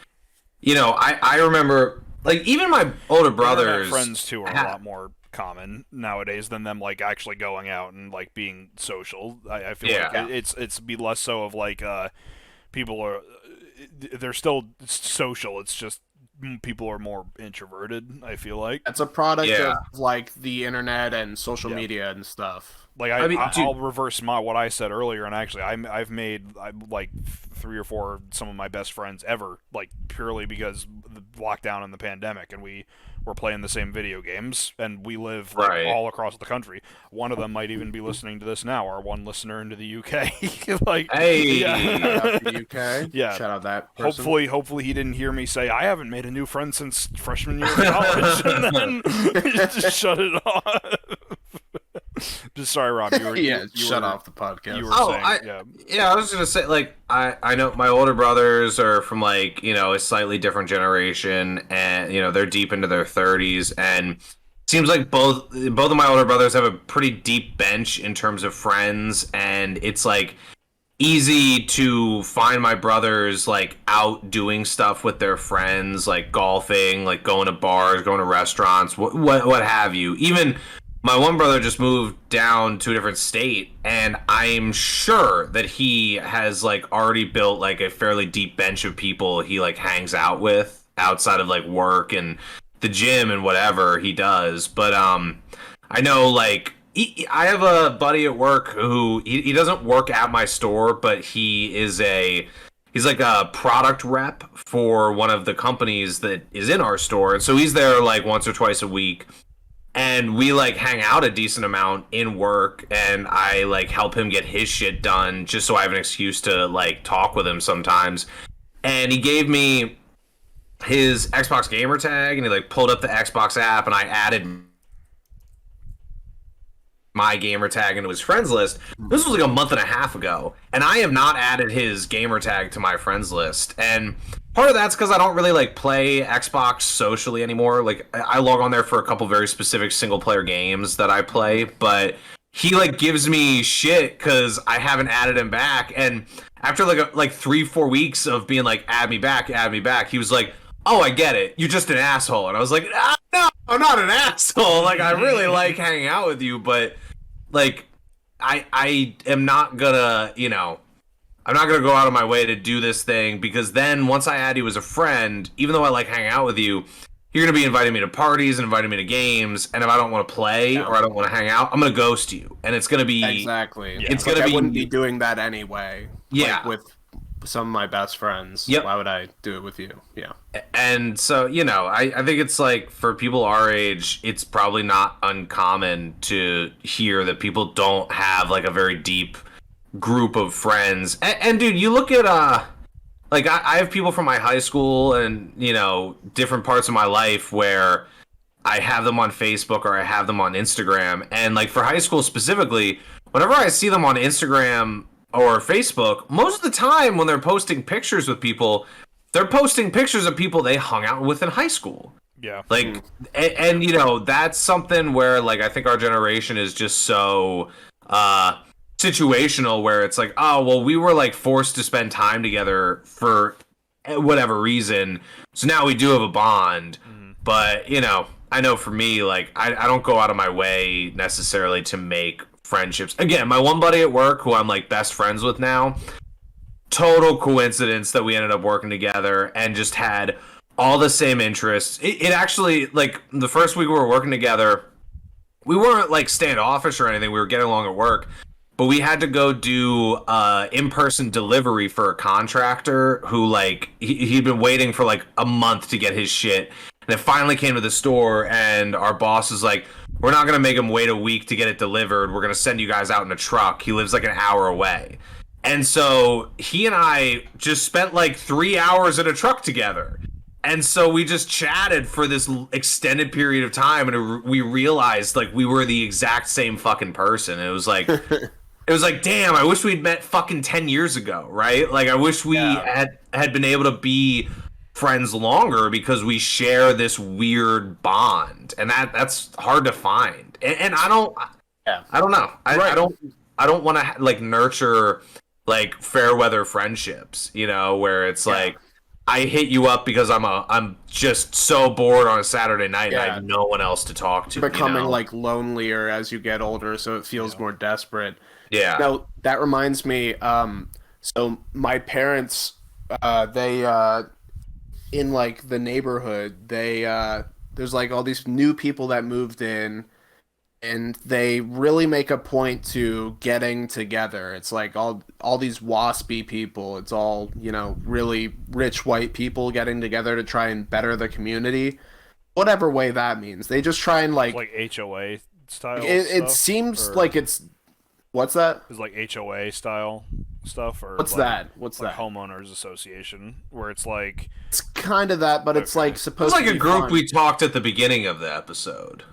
I remember like even my older brothers, Internet friends too are a lot more common nowadays than them like actually going out and like being social. I feel like it's be less so of like people are they're still social. It's just people are more introverted, I feel like. It's a product of like the internet and social media and stuff. Like I'll reverse what I said earlier, and actually I've made like 3 or 4 some of my best friends ever, like purely because the lockdown and the pandemic, and we were playing the same video games, and we live like, all across the country. One of them might even be listening to this now, our one listener into the UK. Like, hey, the UK, yeah. Shout out that person. Hopefully he didn't hear me say I haven't made a new friend since freshman year of college, and then just shut it off. Just sorry, Rob. You were shut off the podcast. You were saying, I was gonna say, like, I know my older brothers are from, like, a slightly different generation, and they're deep into their 30s, and it seems like both of my older brothers have a pretty deep bench in terms of friends, and it's like easy to find my brothers like out doing stuff with their friends, like golfing, like going to bars, going to restaurants, what have you. Even my one brother just moved down to a different state, and I'm sure that he has like already built like a fairly deep bench of people he like hangs out with outside of like work and the gym and whatever he does. But I know like I have a buddy at work who he doesn't work at my store, but he's like a product rep for one of the companies that is in our store, and so he's there like once or twice a week. And we like hang out a decent amount in work, and I like help him get his shit done just so I have an excuse to like talk with him sometimes. And he gave me his Xbox gamer tag, and he like pulled up the Xbox app, and I added my gamer tag into his friends list. This was like a month and a half ago, and I have not added his gamer tag to my friends list. And part of that's because I don't really like play Xbox socially anymore. Like I log on there for a couple very specific single player games that I play, but he like gives me shit because I haven't added him back. And after like 3-4 weeks of being like add me back, he was like, oh, I get it, you're just an asshole. And I was like, no, I'm not an asshole. Like I really like hanging out with you, but like I am not gonna I'm not going to go out of my way to do this thing, because then once I add you as a friend, even though I like hanging out with you, you're going to be inviting me to parties and inviting me to games, and if I don't want to play or I don't want to hang out, I'm going to ghost you. And it's going to be... Exactly. Yeah. It's going to be... I wouldn't be doing that anyway. Yeah. Like with some of my best friends. Yep. Why would I do it with you? Yeah. And so, I think it's like, for people our age, it's probably not uncommon to hear that people don't have like a very deep group of friends. And dude, you look at like I have people from my high school and different parts of my life where I have them on Facebook or I have them on Instagram, and like for high school specifically, whenever I see them on Instagram or Facebook, most of the time when they're posting pictures with people, they're posting pictures of people they hung out with in high school. Yeah. Like and that's something where like I think our generation is just so situational, where it's like, oh well, we were like forced to spend time together for whatever reason, so now we do have a bond. But I know for me, like I don't go out of my way necessarily to make friendships. Again, my one buddy at work who I'm like best friends with now, total coincidence that we ended up working together and just had all the same interests. It actually, like the first week we were working together, we weren't like standoffish or anything, we were getting along at work. But we had to go do in-person delivery for a contractor who, like, he'd been waiting for, like, a month to get his shit. And it finally came to the store, and our boss is like, we're not going to make him wait a week to get it delivered. We're going to send you guys out in a truck. He lives, like, an hour away. And so he and I just spent, like, 3 hours in a truck together. And so we just chatted for this extended period of time, and we realized, like, we were the exact same fucking person. It was like... It was like, damn, I wish we'd met fucking 10 years ago, right? Like, I wish we had been able to be friends longer, because we share this weird bond, and that's hard to find. And I don't know. I don't want to like nurture like fair weather friendships, where it's like I hit you up because I'm just so bored on a Saturday night and I have no one else to talk to. Becoming like lonelier as you get older, so it feels more desperate. Yeah. Now that reminds me. So my parents, they in like the neighborhood, they there's like all these new people that moved in, and they really make a point to getting together. It's like all these waspy people. It's all really rich white people getting together to try and better the community, whatever way that means. They just try and like HOA style. It seems like it's. What's that? It's like HOA style stuff, or What's like, that? What's like that? homeowners association, where it's like It's kind of that, but it's Okay. like It's supposed like to a be group fun. we talked at the beginning of the episode.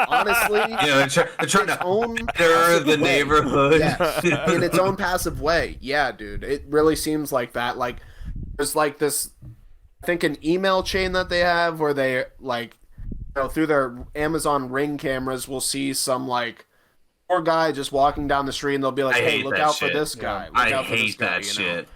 Honestly, You know, they're trying its to own better passive the way. neighborhood. Yes, in its own passive way. Yeah, dude, it really seems like that. Like there's like this, I think, an email chain that they have where they like, through their Amazon Ring cameras, will see some like poor guy just walking down the street, and they'll be like, I "Hey, hate look that out for shit. this Yeah. guy! Look I out for this hate guy!" that shit.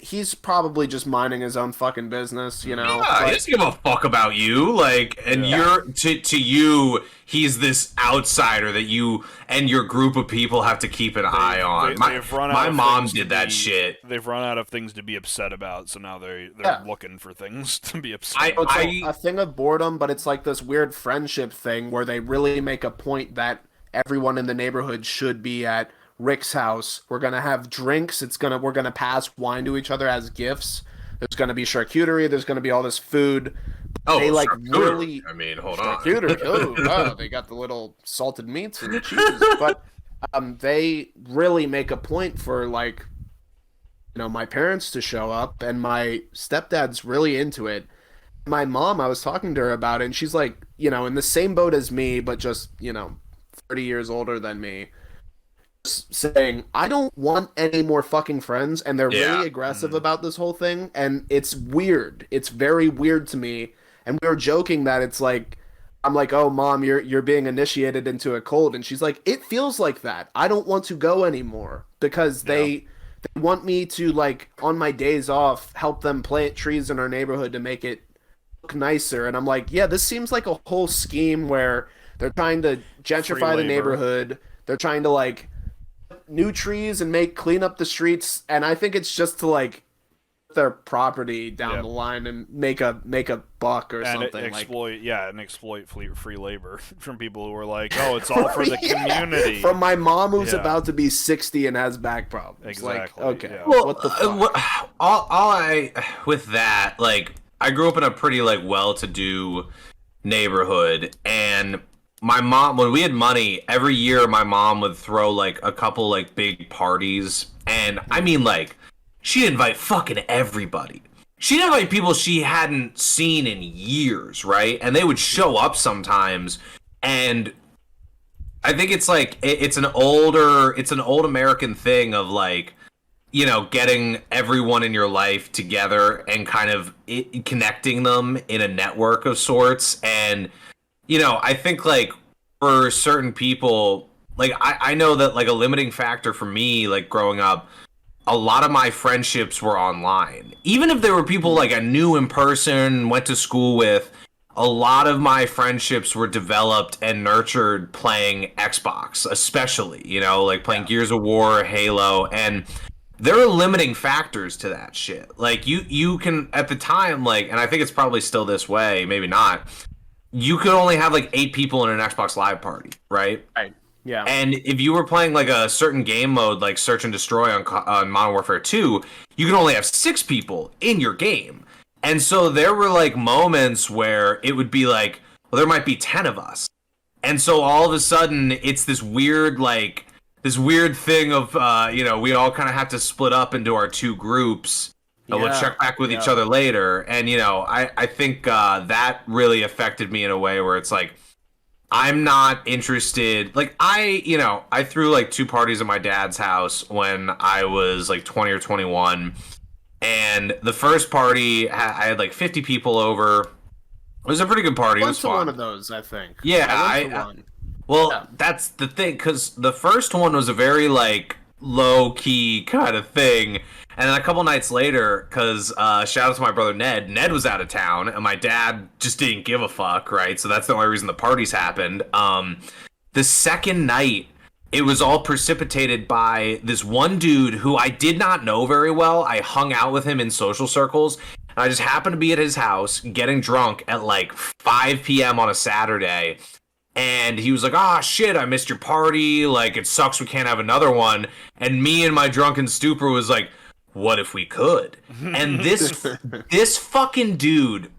He's probably just minding his own fucking business, Yeah, but he doesn't give a fuck about you. Like, and Yeah. you're to you, he's this outsider that you and your group of people have to keep an eye on. They've run out My of mom things to did that be- shit. They've run out of things to be upset about, so now they're Yeah. looking for things to be upset I- So about. it's like a thing of boredom, but it's like this weird friendship thing where they really make a point that everyone in the neighborhood should be at Rick's house. We're gonna have drinks. We're gonna pass wine to each other as gifts. There's gonna be charcuterie. There's gonna be all this food. Oh, They like charcuterie. really I mean, hold on. charcuterie. Oh, wow, they got the little salted meats and cheese, but they really make a point for like my parents to show up, and my stepdad's really into it. My mom, I was talking to her about it, and she's like, in the same boat as me, but just, 30 years older than me, just saying, I don't want any more fucking friends, and they're Yeah. really aggressive about this whole thing, and it's weird. It's very weird to me, and we were joking that it's like, I'm like, oh, Mom, you're being initiated into a cult, and she's like, it feels like that. I don't want to go anymore, because they want me to, like, on my days off, help them plant trees in our neighborhood to make it look nicer. And I'm like, yeah, this seems like a whole scheme where they're trying to gentrify the labor. neighborhood. They're trying to, like, put new trees and clean up the streets. And I think it's just to, like, put their property down Yeah. the line and make a buck or And something. exploit free labor from people who are like, oh, it's all for the community. From my mom who's Yeah. about to be 60 and has back problems. Exactly, Like, okay, yeah. Well, what the fuck? all I with that, like, I grew up in a pretty like well-to-do neighborhood, and my mom, when we had money, every year my mom would throw like a couple like big parties, and I mean like she'd invite fucking everybody. She'd invite people she hadn't seen in years, right? And they would show up sometimes, and I think it's like it's an old American thing of like, getting everyone in your life together and kind of connecting them in a network of sorts. And I think like for certain people, like I know that like a limiting factor for me, like growing up, a lot of my friendships were online. Even if there were people like I knew in person, went to school with, a lot of my friendships were developed and nurtured playing Xbox, especially, like playing Gears of War, Halo, and there are limiting factors to that shit. Like you can at the time, like, and I think it's probably still this way, maybe not. You could only have like 8 people in an Xbox Live party, right? Right. Yeah. And if you were playing like a certain game mode, like Search and Destroy on Modern Warfare 2, you can only have 6 people in your game. And so there were like moments where it would be like, well, there might be 10 of us. And so all of a sudden it's this weird thing of, we all kind of have to split up into our 2 groups. And we'll check back with each other later. And, I think that really affected me in a way where it's like, I'm not interested. Like, I threw like 2 parties at my dad's house when I was like 20 or 21. And the first party, I had like 50 people over. It was a pretty good party. It was fun. One of those, I think. Yeah, I went to one. Well, Yeah. that's the thing, because the first one was a very, like, low-key kind of thing. And then a couple nights later, because shout out to my brother Ned. Ned was out of town, and my dad just didn't give a fuck, right? So that's the only reason the parties happened. The second night, it was all precipitated by this one dude who I did not know very well. I hung out with him in social circles. And I just happened to be at his house getting drunk at like 5 p.m. on a Saturday. And he was like, "Ah, shit, I missed your party. Like, it sucks we can't have another one." And me and my drunken stupor was like, what if we could? And this fucking dude,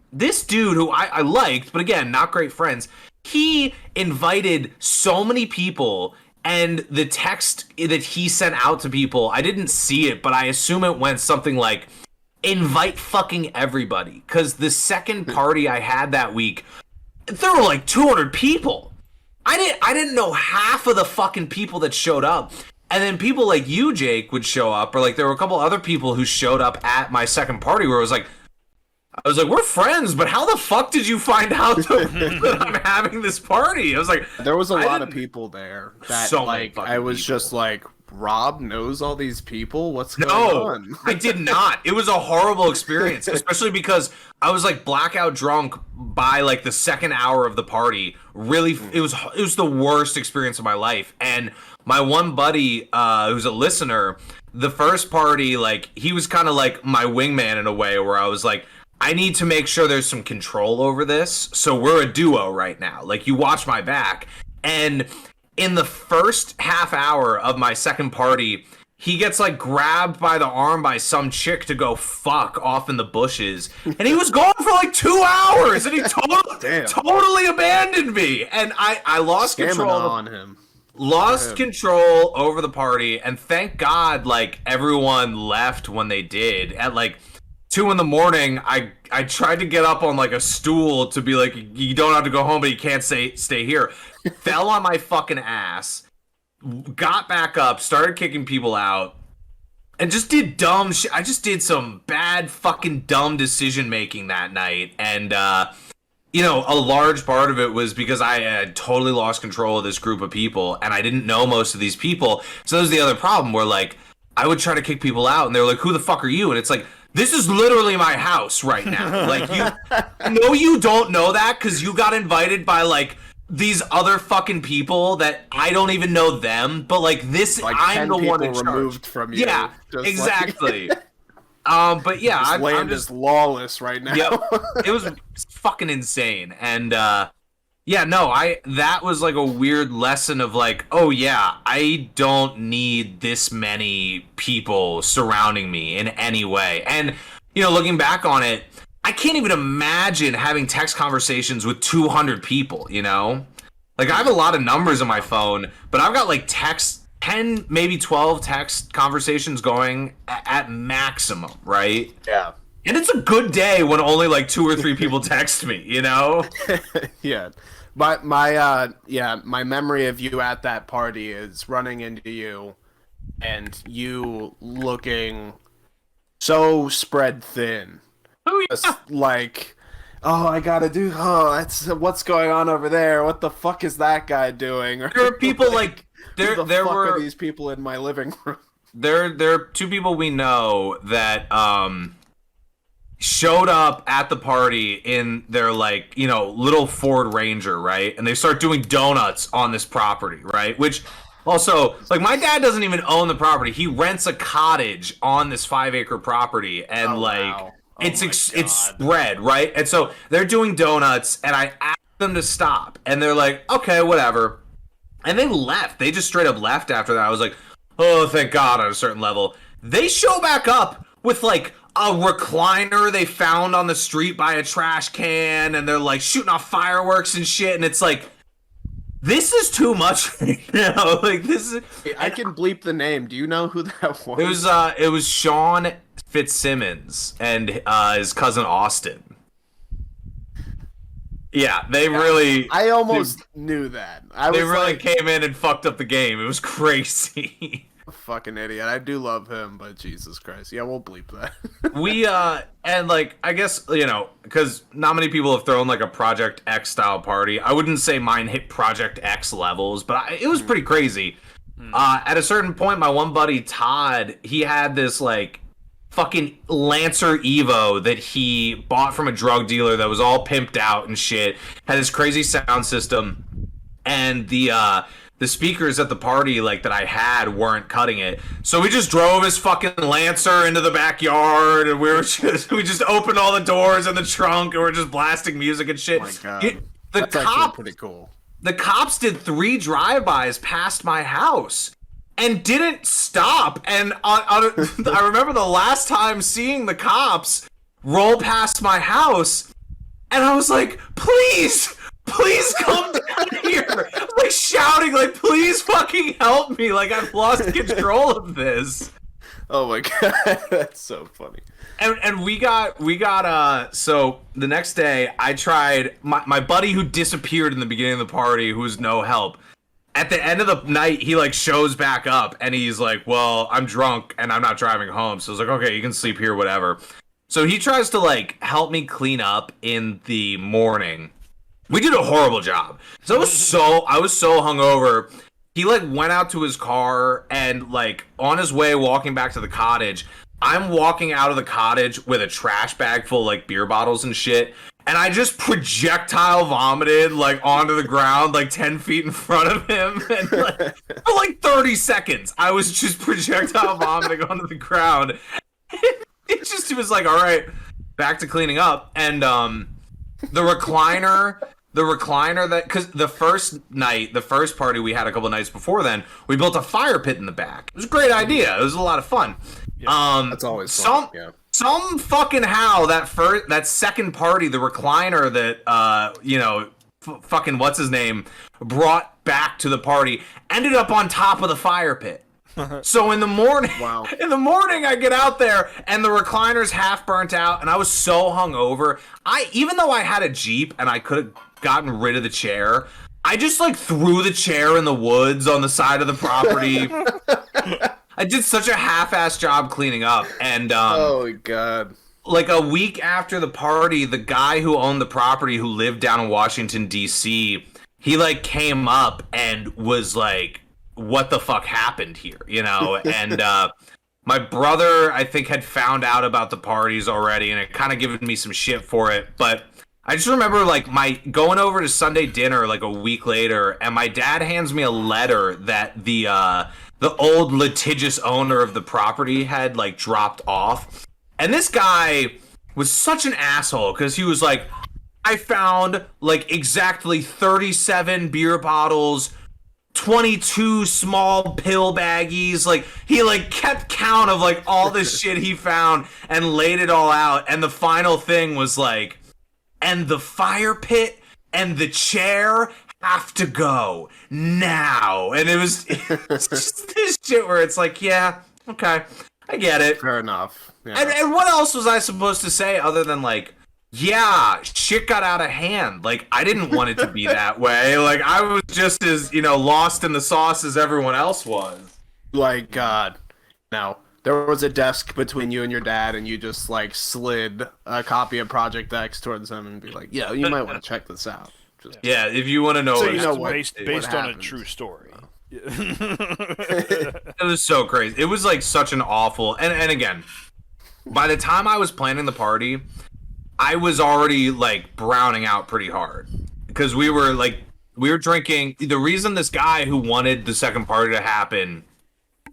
who I liked, but again, not great friends, he invited so many people And the text that he sent out to people, I didn't see it, but I assume it went something like, invite fucking everybody. Because the second party I had that week, there were like 200 people. I didn't know half of the fucking people that showed up. And then people like you, Jake, would show up, or like there were a couple other people who showed up at my second party where I was like, we're friends, but how the fuck did you find out that I'm having this party? I was like, there was a lot of people there that so like I was people. just like, Rob knows all these people? What's going on? I did not. It was a horrible experience, especially because I was like blackout drunk by like the second hour of the party. Really, it was the worst experience of my life. And my one buddy, who's a listener, the first party, like he was kind of like my wingman in a way, where I was like, I need to make sure there's some control over this. So we're a duo right now. Like, you watch my back. And in the first half hour of my second party, he gets like grabbed by the arm by some chick to go fuck off in the bushes. And he was gone for like 2 hours, and he totally abandoned me. And I lost control on him. Lost control over the party, and thank God like everyone left when they did. At like 2 a.m, I tried to get up on like a stool to be like, you don't have to go home, but you can't stay here. Fell on my fucking ass, got back up, started kicking people out, and just did dumb shit. I just did some bad fucking dumb decision making that night. And you know, a large part of it was because I had totally lost control of this group of people, and I didn't know most of these people. So that was the other problem, where like I would try to kick people out, and they were like, who the fuck are you? And it's like, this is literally my house right now. Like, you don't know that because you got invited by like these other fucking people that I don't even know them, but like this, like I'm the one in charge. Removed from you. Yeah, exactly. But yeah, I'm just lawless right now. Yep, it was fucking insane. And yeah, no, that was like a weird lesson of like, oh yeah, I don't need this many people surrounding me in any way. And you know, looking back on it, I can't even imagine having text conversations with 200 people, you know? Like, I have a lot of numbers on my phone, but I've got like 10, maybe 12 text conversations going at maximum, right? Yeah. And it's a good day when only like 2 or 3 people text me, you know? Yeah. But my memory of you at that party is running into you and you looking so spread thin. Oh, yeah. Just like, that's what's going on over there? What the fuck is that guy doing? There are people like there are these people in my living room. There are 2 people we know that showed up at the party in their like, you know, little Ford Ranger, right? And they start doing donuts on this property, right? Which also, like, my dad doesn't even own the property. He rents a cottage on this 5-acre property, and wow. It's spread, right? And so they're doing donuts, and I asked them to stop, and they're like, okay, whatever. And they left. They just straight up left after that. I was like, oh, thank God, on a certain level. They show back up with like a recliner they found on the street by a trash can, and they're like shooting off fireworks and shit, and it's like, this is too much. You know, like, this is... I can bleep the name. Do you know who that was? It was Sean Fitzsimmons and his cousin Austin. Yeah, they really... I almost knew that. They really came in and fucked up the game. It was crazy. Fucking idiot. I do love him, but Jesus Christ. Yeah, we'll bleep that. And like, I guess, you know, because not many people have thrown like a Project X style party. I wouldn't say mine hit Project X levels, but it was pretty crazy. At a certain point, my one buddy, Todd, he had this like fucking Lancer Evo that he bought from a drug dealer that was all pimped out and shit. Had this crazy sound system, and the speakers at the party like that I had weren't cutting it. So we just drove his fucking Lancer into the backyard, and we just opened all the doors in the trunk, and we're just blasting music and shit. Oh my God. That's actually pretty cool. The cops did 3 drive-bys past my house and didn't stop. And I remember the last time seeing the cops roll past my house, and I was like, please, please come down here. I'm like shouting, like, please fucking help me. Like, I've lost control of this. Oh my god, that's so funny. And we got so the next day I tried my buddy who disappeared in the beginning of the party, who was no help. At the end of the night, he like shows back up and he's like, well, I'm drunk and I'm not driving home. So I was like, okay, you can sleep here, whatever. So he tries to like help me clean up in the morning. We did a horrible job. So I was so hungover. He like went out to his car and like on his way walking back to the cottage, I'm walking out of the cottage with a trash bag full of like beer bottles and shit. And I just projectile vomited like onto the ground like 10 feet in front of him. And like, for like 30 seconds, I was just projectile vomiting onto the ground. It was like, all right, back to cleaning up. And the recliner that, because the first party we had a couple nights before then, we built a fire pit in the back. It was a great idea. It was a lot of fun. Yeah, that's always fun. Some fucking how that second party, the recliner that fucking what's his name brought back to the party ended up on top of the fire pit. So in the morning, I get out there and the recliner's half burnt out, and I was so hungover. Even though I had a Jeep and I could have gotten rid of the chair, I just like threw the chair in the woods on the side of the property. I did such a half-assed job cleaning up, and oh my god. Like a week after the party, the guy who owned the property, who lived down in Washington D.C., he like came up and was like, "What the fuck happened here?" You know, and my brother, I think, had found out about the parties already, and it kind of given me some shit for it. But I just remember like my going over to Sunday dinner like a week later, and my dad hands me a letter that the old litigious owner of the property had like dropped off. And this guy was such an asshole because he was like, I found like exactly 37 beer bottles, 22 small pill baggies. Like he like kept count of like all this shit he found and laid it all out. And the final thing was like, and the fire pit and the chair have to go now. And it's just this shit where it's like, yeah, okay, I get it. Fair enough. Yeah. And what else was I supposed to say other than like, yeah, shit got out of hand. Like, I didn't want it to be that way. Like, I was just as, lost in the sauce as everyone else was. Like, now, there was a desk between you and your dad, and you just, like, slid a copy of Project X towards him and be like, yeah, you might want to check this out. Yeah, if you want to know, so based on a true story. It was so crazy. It was like such an awful, and again, by the time I was planning the party, I was already like browning out pretty hard because we were drinking. The reason this guy who wanted the second party to happen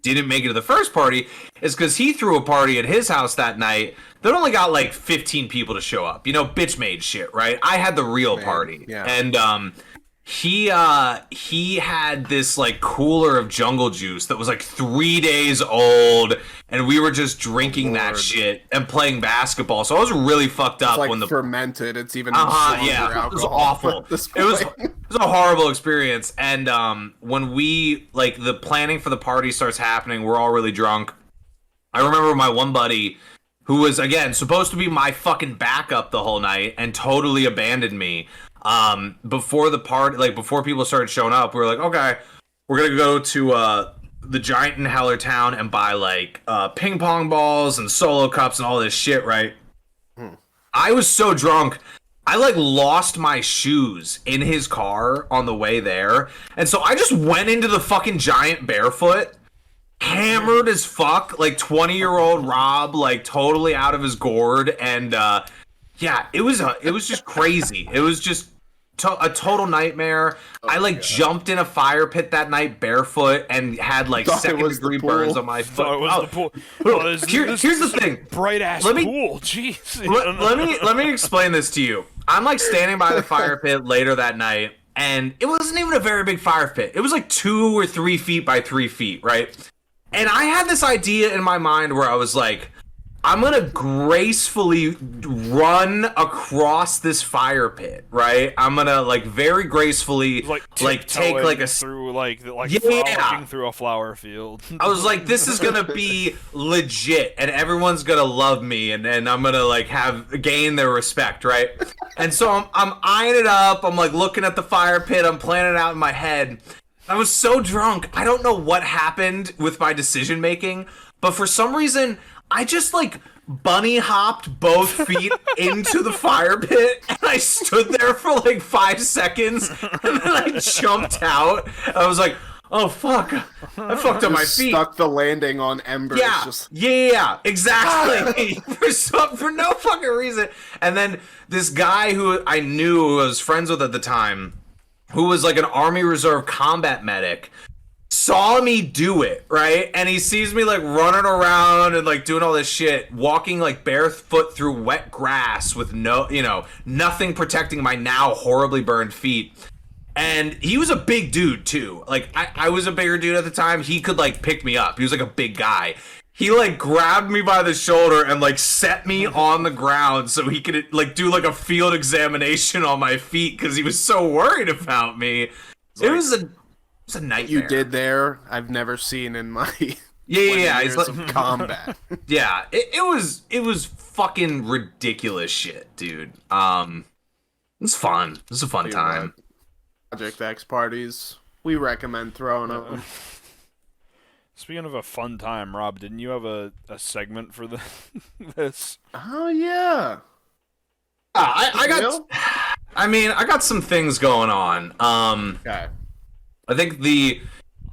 didn't make it to the first party is because he threw a party at his house that night that only got like 15 people to show up. Bitch made shit, right? I had the real party. Yeah. And he had this like cooler of jungle juice that was like 3 days old, and we were just drinking that shit and playing basketball. So I was really fucked up like when the fermented. It's even alcohol. It was awful. It was a horrible experience. And when we like the planning for the party starts happening, we're all really drunk. I remember my one buddy who was again supposed to be my fucking backup the whole night and totally abandoned me. Before the party, like before people started showing up, we were like, okay, we're gonna go to the Giant in Hellertown and buy like ping pong balls and solo cups and all this shit, right? I was so drunk, I like lost my shoes in his car on the way there, and so I just went into the fucking Giant barefoot, hammered as fuck, like 20-year-old Rob, like totally out of his gourd, and yeah, it was just crazy. It was just a total nightmare. I like jumped in a fire pit that night barefoot and had like second-degree burns on my foot. It was the pool. Here's the thing. Bright ass pool. Jeez. Let me explain this to you. I'm like standing by the fire pit later that night, and it wasn't even a very big fire pit. It was like 2 or 3 feet by 3 feet, right? And I had this idea in my mind where I was like, I'm gonna gracefully run across this fire pit, right? I'm gonna like very gracefully like take like a through like yeah, frolicking through a flower field. I was like, this is gonna be legit, and everyone's gonna love me, and I'm gonna like gain their respect, right? And so I'm eyeing it up. I'm like looking at the fire pit. I'm planning it out in my head. I was so drunk. I don't know what happened with my decision making, but for some reason, I just like bunny hopped both feet into the fire pit, and I stood there for like 5 seconds, and then I jumped out. I was like, oh fuck, I fucked up my feet. Stuck the landing on embers. Yeah, exactly. for no fucking reason. And then this guy who I knew, who I was friends with at the time, who was like an Army Reserve combat medic, saw me do it, right? And he sees me like running around and like doing all this shit, walking like barefoot through wet grass with nothing protecting my now horribly burned feet. And he was a big dude too. Like I was a bigger dude at the time. He could like pick me up. He was like a big guy. He like grabbed me by the shoulder and like set me on the ground so he could like do like a field examination on my feet because he was so worried about me. It was a nightmare. You did there. I've never seen in my yeah. years of combat. Yeah, it was fucking ridiculous shit, dude. It's fun. It was a fun time. Project X parties. We recommend throwing them. Speaking of a fun time, Rob, didn't you have a segment for this? Oh yeah. I got. I got some things going on. Okay. I think the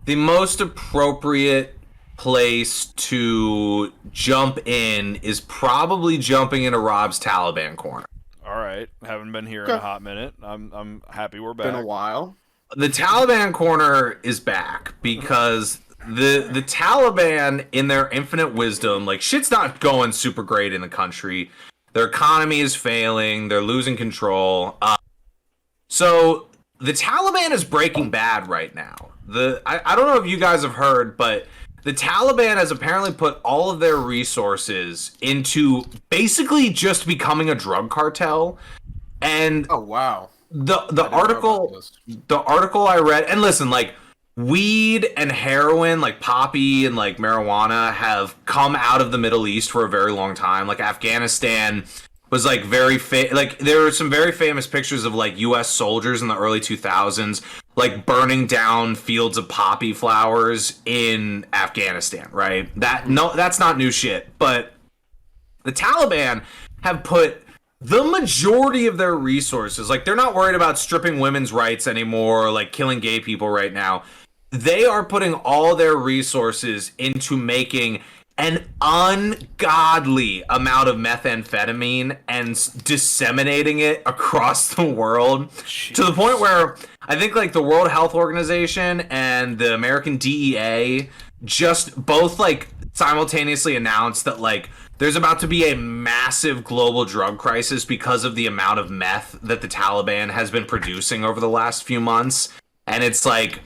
most appropriate place to jump in is probably jumping into Rob's Taliban corner. All right, haven't been here in a hot minute. I'm happy we're back. Been a while. The Taliban corner is back because the Taliban, in their infinite wisdom, like shit's not going super great in the country. Their economy is failing. They're losing control. So the Taliban is breaking bad right now. I don't know if you guys have heard, but the Taliban has apparently put all of their resources into basically just becoming a drug cartel. And oh wow. The article I read, and listen, like weed and heroin, like poppy and like marijuana, have come out of the Middle East for a very long time. Like Afghanistan was like like there were some very famous pictures of like U.S. soldiers in the early 2000s like burning down fields of poppy flowers in Afghanistan, right? That's not new shit, but the Taliban have put the majority of their resources, like they're not worried about stripping women's rights anymore, like killing gay people right now. They are putting all their resources into making an ungodly amount of methamphetamine and disseminating it across the world. Jeez. To the point where I think like the World Health Organization and the American DEA just both like simultaneously announced that like there's about to be a massive global drug crisis because of the amount of meth that the Taliban has been producing over the last few months. And it's like,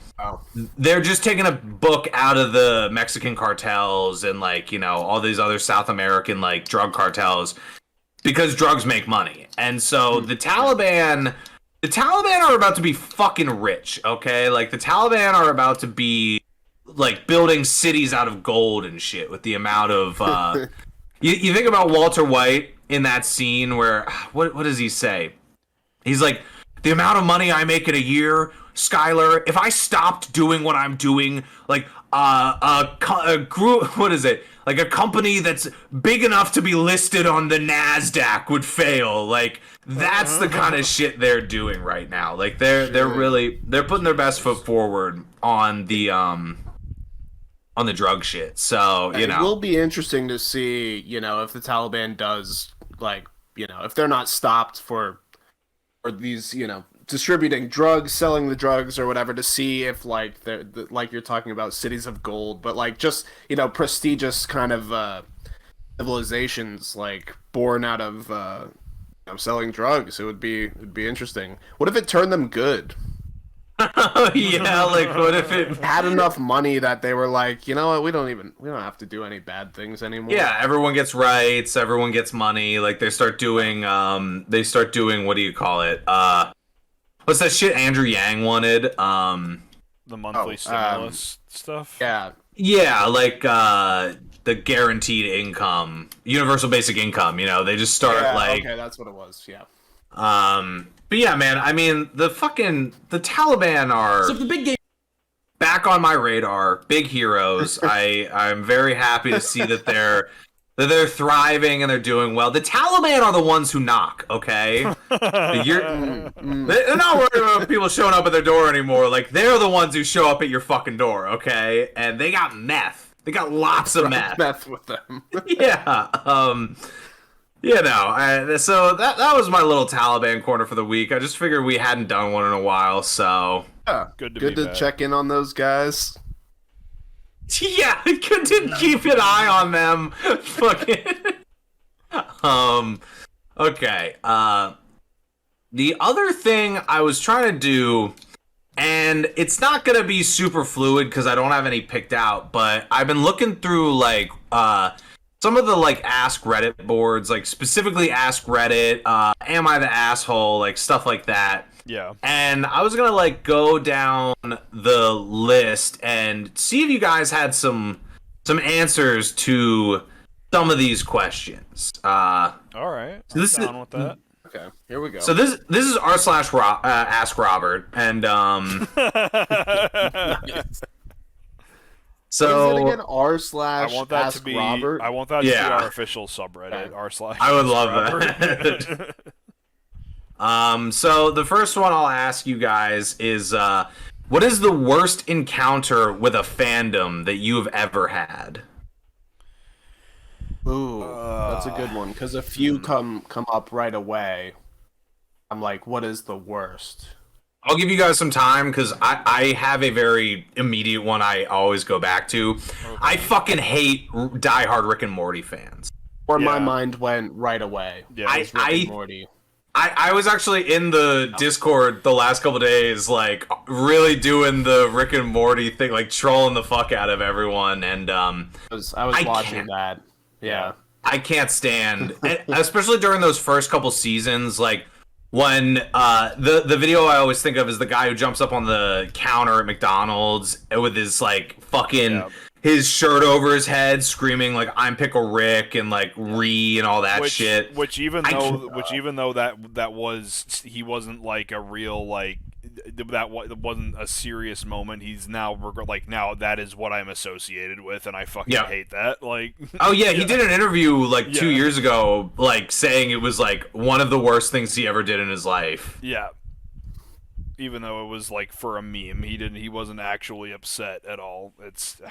they're just taking a book out of the Mexican cartels and like, all these other South American like drug cartels because drugs make money. And so the Taliban are about to be fucking rich, okay? Like the Taliban are about to be like building cities out of gold and shit with the amount of you think about Walter White in that scene where what does he say? He's like, the amount of money I make in a year, Skylar, if I stopped doing what I'm doing, like a group, what is it? Like a company that's big enough to be listed on the NASDAQ would fail. Like that's the kind of shit they're doing right now. Like they're putting their best foot forward on the drug shit. So, It will be interesting to see, if the Taliban does like, if they're not stopped for these, distributing drugs, selling the drugs or whatever, to see if like like you're talking about cities of gold, but like just prestigious kind of civilizations like born out of selling drugs. It'd be interesting. What if it turned them good? Yeah, like what if it Had enough money that they were like, you know what, we don't have to do any bad things anymore. Yeah, everyone gets rights, everyone gets money, like they start doing what do you call it? What's that shit Andrew Yang wanted? The monthly stimulus stuff. Yeah. Yeah, like the guaranteed income, universal basic income, you know, they just start like okay, that's what it was. Yeah. But yeah, man, I mean, the Taliban are So the big game back on my radar, big heroes. I'm very happy to see that they're thriving and they're doing well. The Taliban are the ones who knock, okay? They're not worried about people showing up at their door anymore. Like, they're the ones who show up at your fucking door, okay? And they got meth. They got lots of meth. Meth with them. Yeah. You know, so that was my little Taliban corner for the week. I just figured we hadn't done one in a while, so Yeah. Good to back. check in on those guys. yeah, good to keep an eye on them. Fucking. Okay. The other thing I was trying to do, and it's not gonna be super fluid because I don't have any picked out, but I've been looking through like some of the like Ask Reddit boards, like specifically Ask Reddit, Am I the Asshole, like stuff like that. Yeah. And I was gonna like go down the list and see if you guys had some answers to some of these questions. All right. So this I'm down with that. Okay, here we go. So this is r/Ask Robert, and so What is it again? R/ I want that Ask to be. Robert. I want that to be Yeah. our official subreddit. Okay. I would love r/. that. So the first one I'll ask you guys is, what is the worst encounter with a fandom that you've ever had? Ooh, that's a good one because a few come up right away. I'm like, what is the worst? I'll give you guys some time because I have a very immediate one I always go back to. Okay. I fucking hate diehard Rick and Morty fans. Or my mind went right away. Yeah, Rick and Morty. I was actually in the Discord the last couple days, like, really doing the Rick and Morty thing, like, trolling the fuck out of everyone, and, I was watching that. Yeah. I can't stand, especially during those first couple seasons, like, when, the video I always think of is the guy who jumps up on the counter at McDonald's with his, like, fucking... his shirt over his head, screaming like "I'm Pickle Rick" and like "Ree" and all that shit. Which even though that was he wasn't like a real like that wasn't a serious moment. He's now now that is what I'm associated with, and I fucking hate that. Like, oh yeah, he did an interview like 2 years ago, like saying it was like one of the worst things he ever did in his life. Yeah. Even though it was like for a meme, he wasn't actually upset at all. It's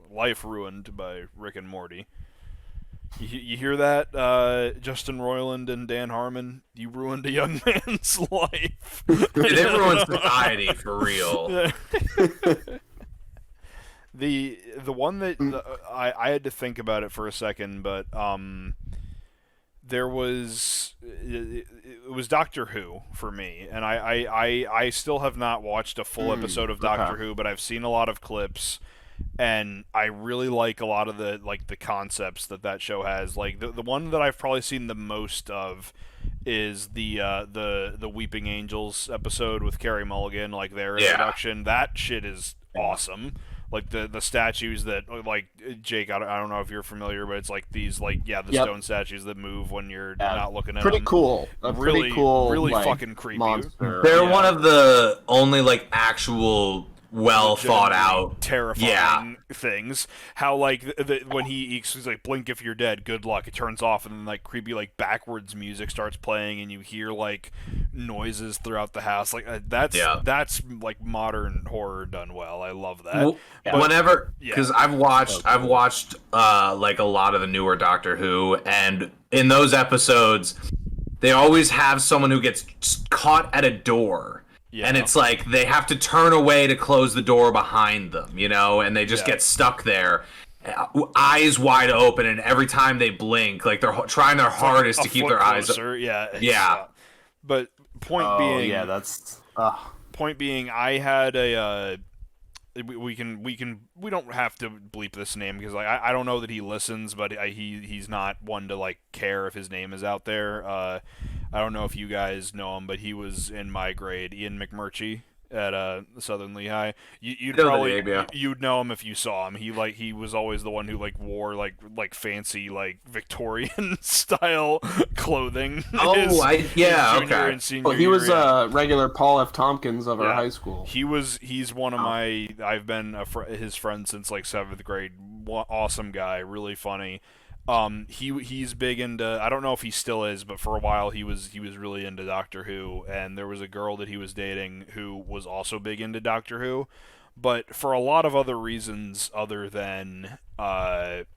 life ruined by Rick and Morty. You hear that, Justin Roiland and Dan Harmon? You ruined a young man's life. They ruined society for real. The one that I had to think about it for a second, but there was it was Doctor Who for me, and I still have not watched a full episode of Doctor Who, but I've seen a lot of clips, and I really like a lot of the concepts that show has. Like the one that I've probably seen the most of is the Weeping Angels episode with Carey Mulligan, like their introduction. That shit is awesome. Like the statues that, like, Jake, I don't know if you're familiar, but it's like these stone statues that move when you're not looking at them. Pretty cool. Really like, fucking creepy. Monster. They're one of the only like actual well thought out terrifying things. How like when he's like, blink if you're dead, good luck, it turns off, and then like creepy like backwards music starts playing, and you hear like noises throughout the house. Like that's like modern horror done well. I love that. Well, whenever, because I've watched like a lot of the newer Doctor Who, and in those episodes they always have someone who gets caught at a door. Yeah. And it's like they have to turn away to close the door behind them, you know, and they just get stuck there, eyes wide open, and every time they blink, like they're trying their hardest to keep their eyes open. But point being, that's point being, I had a. We don't have to bleep this name because like I don't know that he listens, but he's not one to like care if his name is out there. I don't know if you guys know him, but he was in my grade, Ian McMurchie at Southern Lehigh. You'd probably you'd know him if you saw him. He was always the one who like wore like fancy like Victorian style clothing. Okay. Well, he was a regular Paul F. Tompkins of our high school. He's one of my. I've been his friend since like 7th grade. Awesome guy, really funny. He's big into, I don't know if he still is, but for a while he was really into Doctor Who, and there was a girl that he was dating who was also big into Doctor Who, but for a lot of other reasons other than Doctor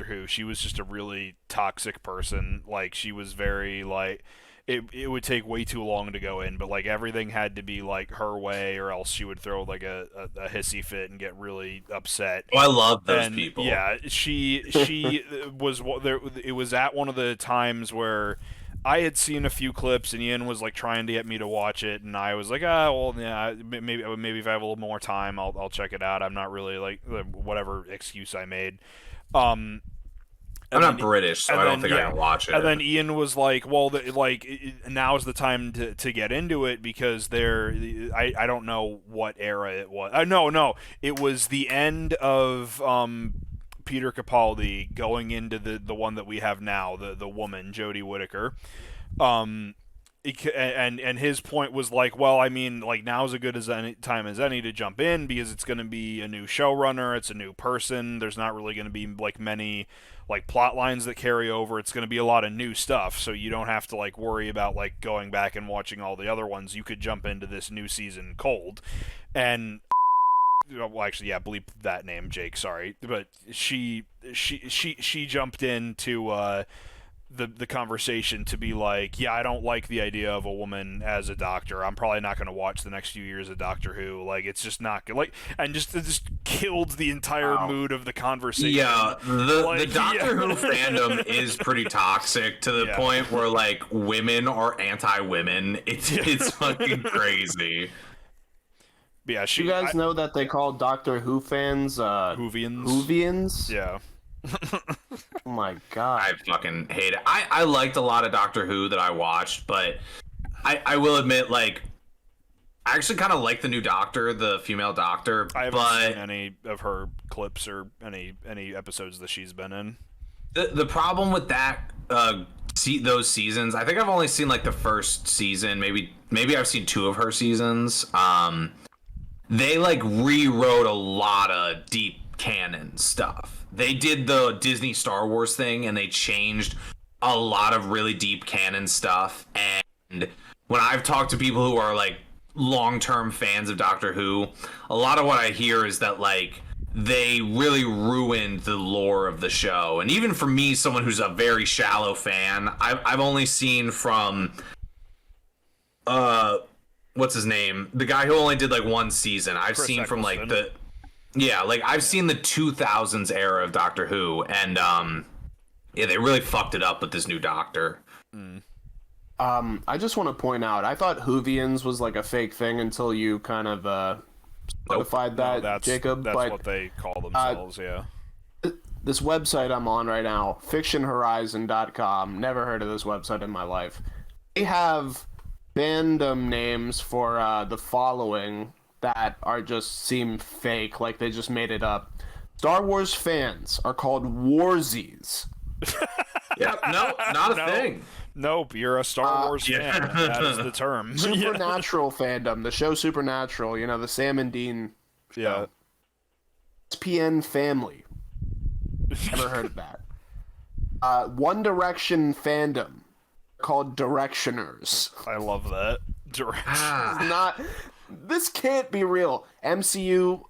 Who, she was just a really toxic person. Like, she was very like it would take way too long to go in, but like everything had to be like her way, or else she would throw like a hissy fit and get really upset. Oh, I love those people. Yeah, she was there. It was at one of the times where I had seen a few clips, and Ian was like trying to get me to watch it, and I was like, maybe if I have a little more time, I'll check it out. I'm not really like whatever excuse I made. I'm not British, so I don't think I can watch it. And then Ian was like, well, now's the time to get into it because I don't know what era it was. No. It was the end of Peter Capaldi going into the one that we have now, the woman, Jodie Whittaker. And his point was like, well, I mean, like, now's as good as any time as any to jump in because it's going to be a new showrunner, it's a new person, there's not really going to be like many like plot lines that carry over. It's going to be a lot of new stuff, so you don't have to like worry about like going back and watching all the other ones. You could jump into this new season cold. And well, actually, yeah, bleep that name, Jake, sorry, but she jumped into the conversation to be like, yeah, I don't like the idea of a woman as a doctor. I'm probably not going to watch the next few years of Doctor Who. Like, it's just not good. Like, and just killed the entire mood of the conversation. Yeah, the Doctor Who fandom is pretty toxic to the point where like women are anti-women. It's fucking crazy. Yeah, you guys know that they call Doctor Who fans Whovians? Yeah. Oh my god. I fucking hate it. I liked a lot of Doctor Who that I watched, but I will admit, like, I actually kind of like the new Doctor, the female Doctor. I haven't seen any of her clips or any episodes that she's been in. The problem with that those seasons, I think I've only seen like the first season, maybe I've seen 2 of her seasons. They like rewrote a lot of deep canon stuff. They did the Disney Star Wars thing, and they changed a lot of really deep canon stuff. And when I've talked to people who are like long-term fans of Doctor Who, a lot of what I hear is that like they really ruined the lore of the show. And even for me, someone who's a very shallow fan, I've only seen from what's his name? The guy who only did like 1 season. I've seen from like I've seen the 2000s era of Doctor Who, and they really fucked it up with this new Doctor. I just want to point out, I thought Whovians was like a fake thing until you kind of solidified that, Jacob. That's what they call themselves, yeah. This website I'm on right now, fictionhorizon.com, never heard of this website in my life. They have fandom names for the following that seem fake, like they just made it up. Star Wars fans are called Warsies. Yep, no, not a thing. Nope, you're a Star Wars fan. That is the term. Supernatural fandom, the show Supernatural, the Sam and Dean show. Yeah. ESPN Family. Never heard of that. One Direction fandom called Directioners. I love that. Directioners. This can't be real. MCU,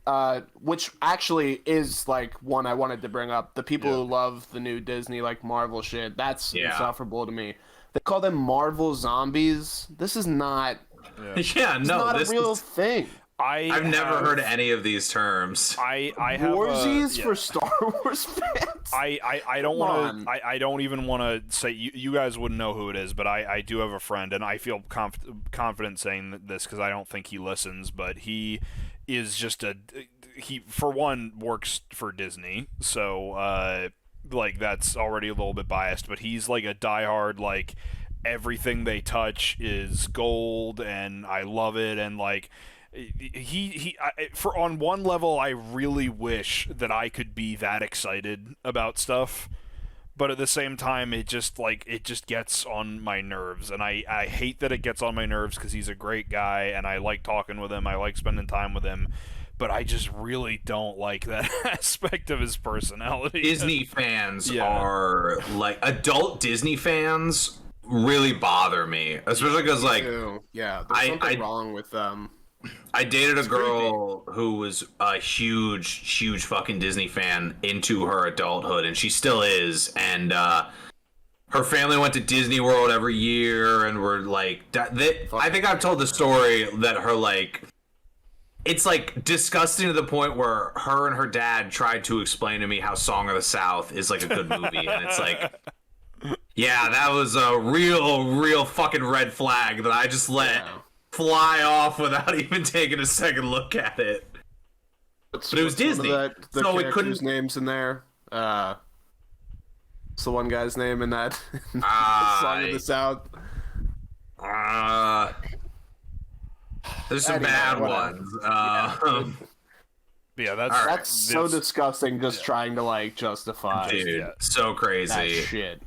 which actually is like one I wanted to bring up. The people who love the new Disney like Marvel shit, that's insufferable to me. They call them Marvel zombies. This is not. This a real thing. I've never heard any of these terms. I have Warsies for Star Wars fans. I don't want to. I don't even want to say you guys wouldn't know who it is, but I do have a friend, and I feel confident saying this because I don't think he listens, but he is just he for one works for Disney, so like that's already a little bit biased, but he's like a diehard like everything they touch is gold, and I love it, and like. For on one level, I really wish that I could be that excited about stuff, but at the same time, it just gets on my nerves, and I hate that it gets on my nerves because he's a great guy, and I like talking with him, I like spending time with him, but I just really don't like that aspect of his personality. Disney fans are like adult Disney fans really bother me, especially because like there's something wrong with them. I dated a girl who was a huge fucking Disney fan into her adulthood, and she still is. And her family went to Disney World every year, and were like, I think I've told the story that her like, it's like disgusting to the point where her and her dad tried to explain to me how Song of the South is like a good movie, and it's like, yeah, that was a real fucking red flag that I just let. Yeah. Fly off without even taking a second look at it. But it was Disney, so it couldn't. Names in there. It's the one guy's name in that Song of the South. There's some bad ones. Yeah, that's so disgusting. Just trying to like justify. Dude, so crazy. That shit.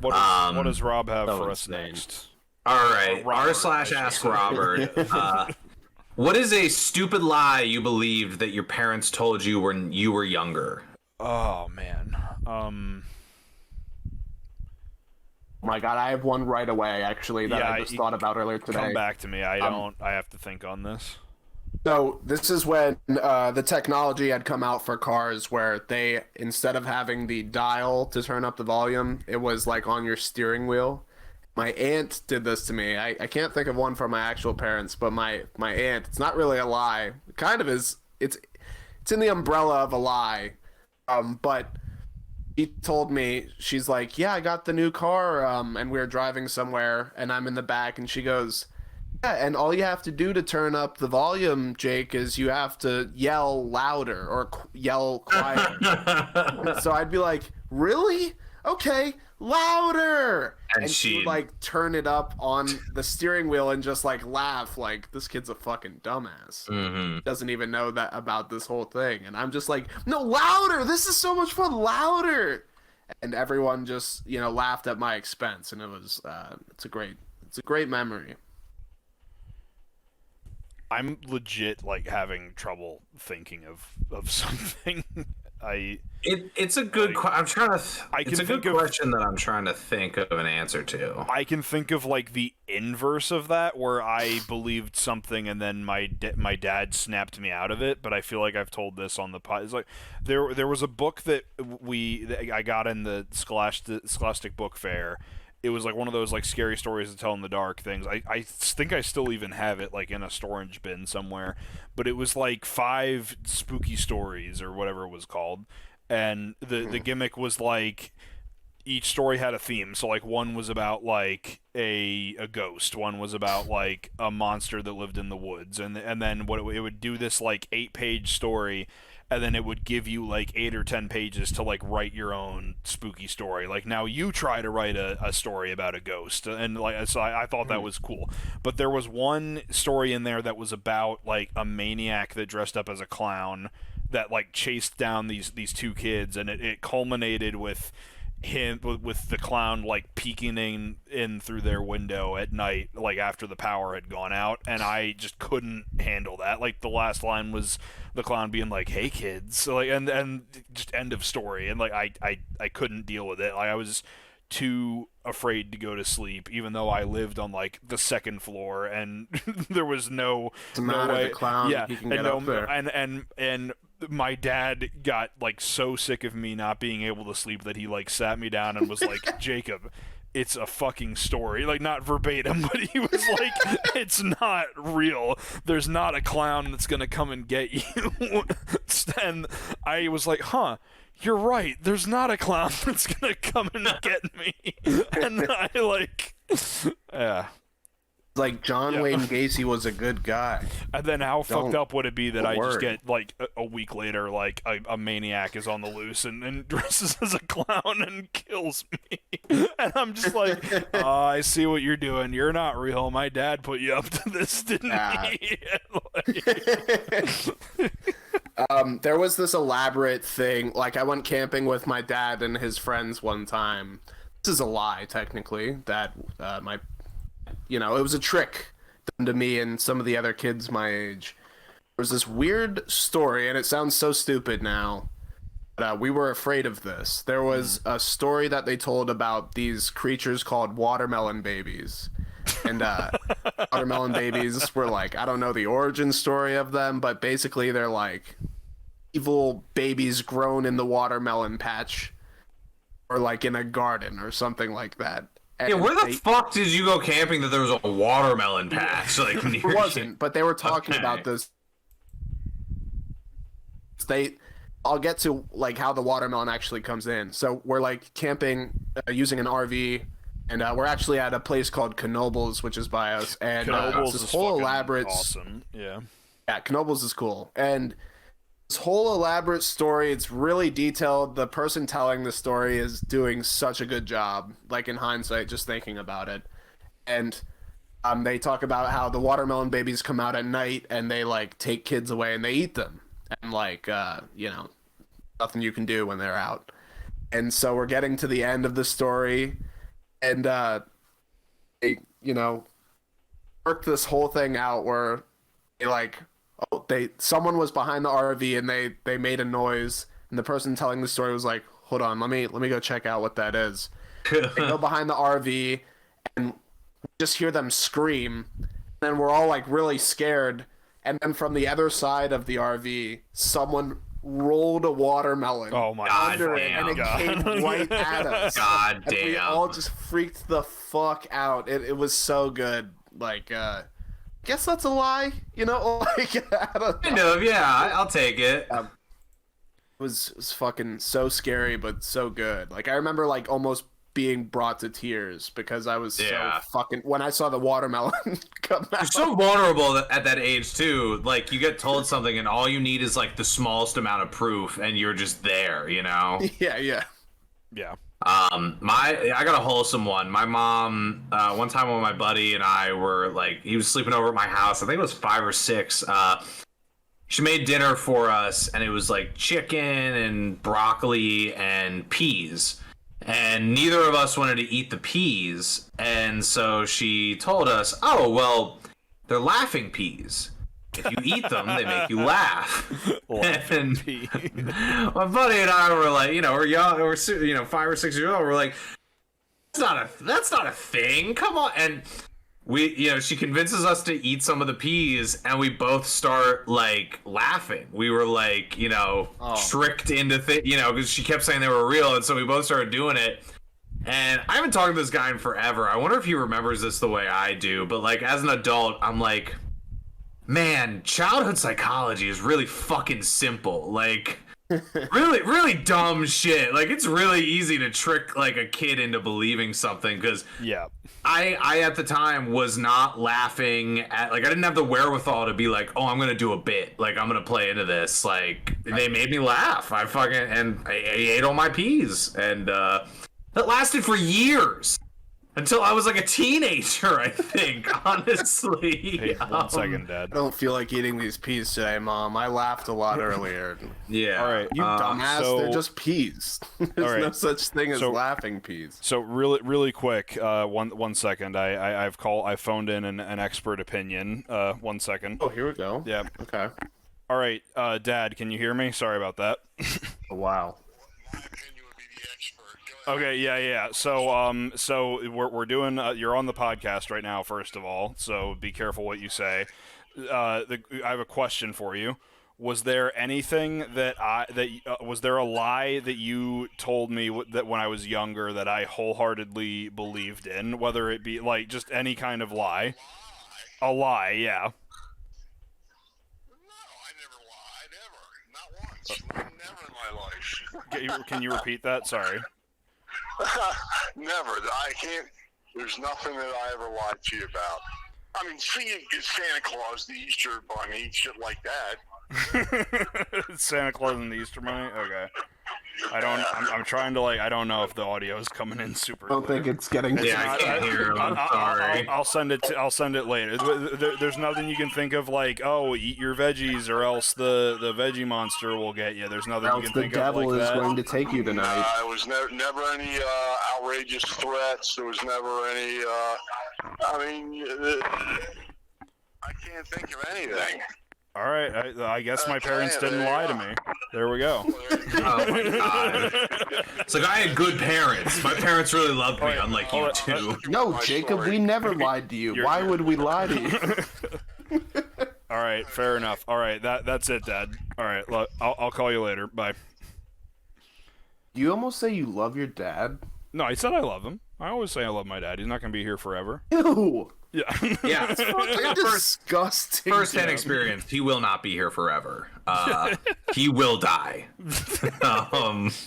What does Rob have for us next? All right, r/ask Robert. What is a stupid lie you believed that your parents told you when you were younger? Oh man. My God, I have one right away. Actually, that I just thought about earlier today. Come back to me. I have to think on this. So this is when the technology had come out for cars, where they, instead of having the dial to turn up the volume, it was like on your steering wheel. My aunt did this to me. I can't think of one from my actual parents, but my aunt, it's not really a lie. It kind of is. It's in the umbrella of a lie. But she told me, she's like, yeah, I got the new car, and we were driving somewhere, and I'm in the back, and she goes, yeah, and all you have to do to turn up the volume, Jake, is you have to yell louder or yell quieter. So I'd be like, really? Okay, louder! And she would like turn it up on the steering wheel and just like laugh like, this kid's a fucking dumbass. Mm-hmm. Doesn't even know that about this whole thing. And I'm just like, no, louder! This is so much fun, louder! And everyone just, laughed at my expense, and it was it's a great memory. I'm legit like having trouble thinking of something. It's a good. I'm trying to. It's a good question that I'm trying to think of an answer to. I can think of like the inverse of that, where I believed something and then my dad snapped me out of it. But I feel like I've told this on the pod. It's like there was a book that I got in the Scholastic Book Fair. It was like one of those like scary stories to tell in the dark things. I think I still even have it like in a storage bin somewhere. But it was like 5 spooky stories or whatever it was called. And the gimmick was like each story had a theme. So like one was about like a ghost. One was about like a monster that lived in the woods. And then it would do this like 8-page story. And then it would give you like 8 or 10 pages to like write your own spooky story. Like now you try to write a story about a ghost, and like so I thought that was cool. But there was one story in there that was about like a maniac that dressed up as a clown that like chased down these 2 kids, and it culminated with the clown like peeking in through their window at night, like after the power had gone out, and I just couldn't handle that. Like the last line was the clown being like, "Hey kids," so, like and just end of story. And like I couldn't deal with it. Like I was too afraid to go to sleep, even though I lived on like the 2nd floor, and there was no way. The clown, yeah, he can get up there. And my dad got like so sick of me not being able to sleep that he like sat me down and was like, Jacob, it's a fucking story. Like, not verbatim, but he was like, it's not real. There's not a clown that's going to come and get you. And I was like, huh, you're right. There's not a clown that's going to come and get me. And I, like, yeah. Like, John Wayne Gacy was a good guy. And then how fucked up would it be that I just word. get, like, a week later, like, a maniac is on the loose and dresses as a clown and kills me. And I'm just like, oh, I see what you're doing. You're not real. My dad put you up to this, didn't he? There was this elaborate thing. Like, I went camping with my dad and his friends one time. This is a lie, technically, that it was a trick done to me and some of the other kids my age. There was this weird story, and it sounds so stupid now, but we were afraid of this. There was a story that they told about these creatures called watermelon babies. And watermelon babies were like, I don't know the origin story of them, but basically they're like evil babies grown in the watermelon patch or like in a garden or something like that. And yeah, where the fuck did you go camping that there was a watermelon patch? Like, it wasn't, but they were talking about this. I'll get to like how the watermelon actually comes in. So we're like camping using an RV, and we're actually at a place called Knoebels, which is by us. And Knoebels this is whole fucking elaborate, awesome. Yeah, Knoebels is cool, and this whole elaborate story, it's really detailed. The person telling the story is doing such a good job, like in hindsight, just thinking about it. And they talk about how the watermelon babies come out at night and they like take kids away and they eat them. And like, nothing you can do when they're out. And so we're getting to the end of the story, and they, worked this whole thing out where they like, someone was behind the RV and they made a noise, and the person telling the story was like, hold on, let me go check out what that is. They go behind the RV and we just hear them scream, and then we're all like really scared, and then from the other side of the RV someone rolled a watermelon under it, and it came right at us. God damn. And we all just freaked the fuck out. It was so good. Like, guess that's a lie, like, I don't know. Kind of, yeah, I'll take it. It was fucking so scary, but so good. Like, I remember like almost being brought to tears because I was so fucking, when I saw the watermelon come out. You're so vulnerable at that age too. Like, you get told something and all you need is like the smallest amount of proof and you're just there, Yeah. I got a wholesome one. My mom, one time when my buddy and I were like, he was sleeping over at my house. I think it was 5 or 6. She made dinner for us, and it was like chicken and broccoli and peas. And neither of us wanted to eat the peas. And so she told us, oh, well, they're laughing peas. If you eat them, they make you laugh. And my buddy and I were like, we're young, we're 5 or 6 years old. We're like, that's not a thing. Come on. And we, she convinces us to eat some of the peas, and we both start like laughing. We were like, tricked into because she kept saying they were real, and so we both started doing it. And I haven't talked to this guy in forever. I wonder if he remembers this the way I do. But like, as an adult, I'm like, man, childhood psychology is really fucking simple. Like, really, really dumb shit. Like, it's really easy to trick like a kid into believing something, because I at the time was not laughing at, like, I didn't have the wherewithal to be like, oh, I'm gonna do a bit, like, I'm gonna play into this. Like, they made me laugh. I ate all my peas, and that lasted for years. Until I was like a teenager, I think, honestly. Hey, 1 second, Dad. I don't feel like eating these peas today, Mom. I laughed a lot earlier. Yeah. All right. You dumbass, they're just peas. There's no such thing as laughing peas. So really quick, 1 second. I've phoned in an expert opinion. 1 second. Oh, here we go. Yeah. Okay. All right, Dad, can you hear me? Sorry about that. Oh, wow. Okay, yeah. So we're doing. You're on the podcast right now. First of all, so be careful what you say. I have a question for you. Was there anything was there a lie that you told me that when I was younger that I wholeheartedly believed in, whether it be like just any kind of lie? A lie, yeah. No, I never lied, ever. Not once. Never in my life. Can you repeat that? Sorry. Never. I can't. There's nothing that I ever lied to you about. I mean, see, Santa Claus, the Easter Bunny, shit like that. Santa Claus and the Easter Bunny? Okay. I'm trying to, like, I don't know if the audio is coming in super I don't clear. think it's getting. I can't hear him. I'm sorry. I'll send it later. There's nothing you can think of like, oh, eat your veggies or else the veggie monster will get you. There's nothing you can think of like that. The devil is going to take you tonight. There was never any outrageous threats. There was never any. I can't think of anything. All right, I guess my parents didn't lie to me. There we go. Oh my god. It's like I had good parents. My parents really loved me, unlike you two. No, Jacob, we never lied to you. Why would we lie to you? All right, fair enough. All right, that's it, Dad. All right, look, I'll call you later. Bye. You almost say you love your dad? No, I said I love him. I always say I love my dad. He's not gonna be here forever. Ew. Yeah. Yeah. It's fucking disgusting. First-hand experience. He will not be here forever. He will die.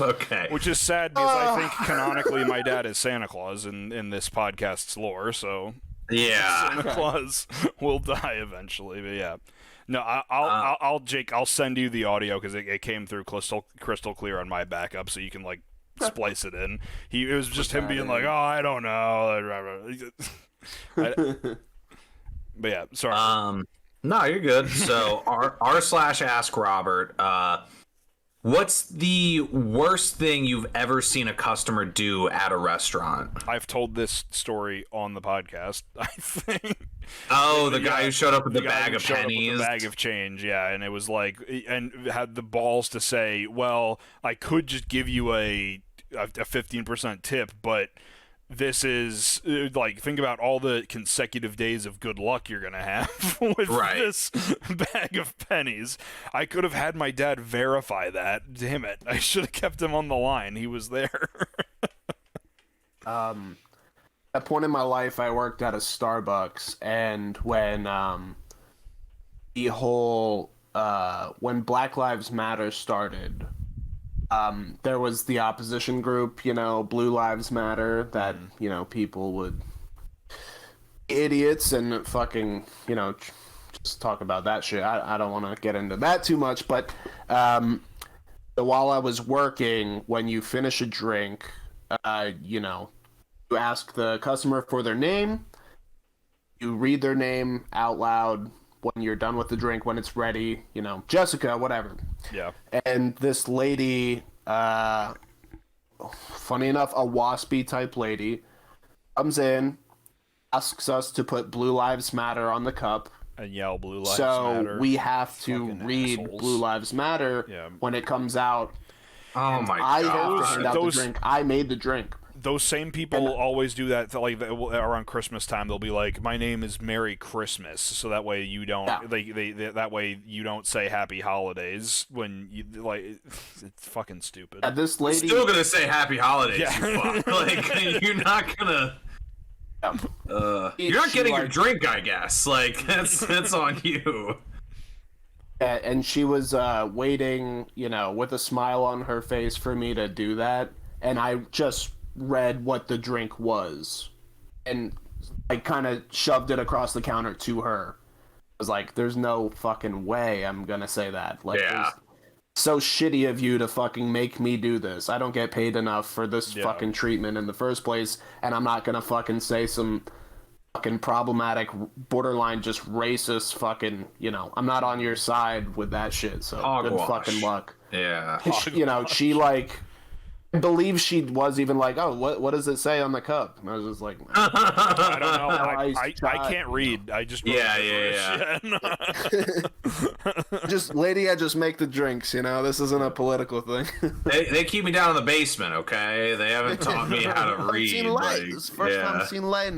Okay. Which is sad because I think canonically my dad is Santa Claus in this podcast's lore. So Yeah. Santa Claus will die eventually. But yeah. No, I'll Jake. I'll send you the audio because it came through crystal clear on my backup, so you can like splice it in. It was just him being like, "Oh, I don't know." But yeah, sorry. No, you're good. So r/ask Robert. What's the worst thing you've ever seen a customer do at a restaurant? I've told this story on the podcast, I think. Oh, the guy who showed up with the bag of pennies. With the bag of change, yeah, and it was like, and had the balls to say, "Well, I could just give you a 15% tip, but this is like, think about all the consecutive days of good luck you're gonna have with this bag of pennies." I could have had my dad verify that. Damn it! I should have kept him on the line. He was there. At a point in my life, I worked at a Starbucks, and when the whole when Black Lives Matter started, there was the opposition group, Blue Lives Matter, that, people would idiots and fucking, just talk about that shit. I don't want to get into that too much, but while I was working, when you finish a drink, you ask the customer for their name, you read their name out loud when you're done with the drink, when it's ready, Jessica, whatever. Yeah. And this lady, funny enough, a waspy type lady, comes in, asks us to put Blue Lives Matter on the cup. And yell Blue Lives Matter. So we have to Fucking read assholes. Blue Lives Matter when it comes out. Oh my I have to god. hand out the drink. I made the drink. Those same people always do that. Like around Christmas time, they'll be like, "My name is Merry Christmas," so that way you don't. Yeah. That way you don't say Happy Holidays when you like. It's fucking stupid. This lady still gonna say Happy Holidays. Yeah. You fuck. Like you're not gonna. You're not getting your drink, I guess. Like that's on you. Yeah, and she was waiting, with a smile on her face for me to do that, and I just read what the drink was, and I kind of shoved it across the counter to her. I was like, "There's no fucking way I'm gonna say that." Like, yeah. So shitty of you to fucking make me do this. I don't get paid enough for this fucking treatment in the first place, and I'm not gonna fucking say some fucking problematic, borderline just racist fucking, I'm not on your side with that shit, so good fucking luck. Yeah. She like, I believe she was even like, "Oh, what does it say on the cup?" And I was just like, I don't know. I can't read. I just yeah. Just lady, I just make the drinks. This isn't a political thing. They keep me down in the basement. Okay, they haven't taught me how to read. This is the first time I've seen light.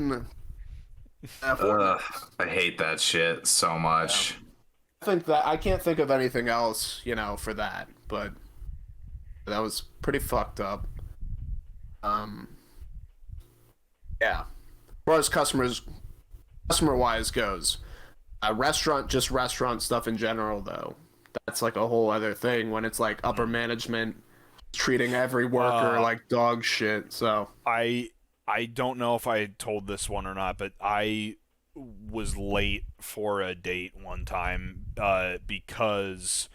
I hate that shit so much. think that I can't think of anything else, for that, but that was pretty fucked up. Yeah. As far as customer-wise goes, restaurant stuff in general, though, that's like a whole other thing when it's like upper management treating every worker like dog shit. So I don't know if I told this one or not, but I was late for a date one time because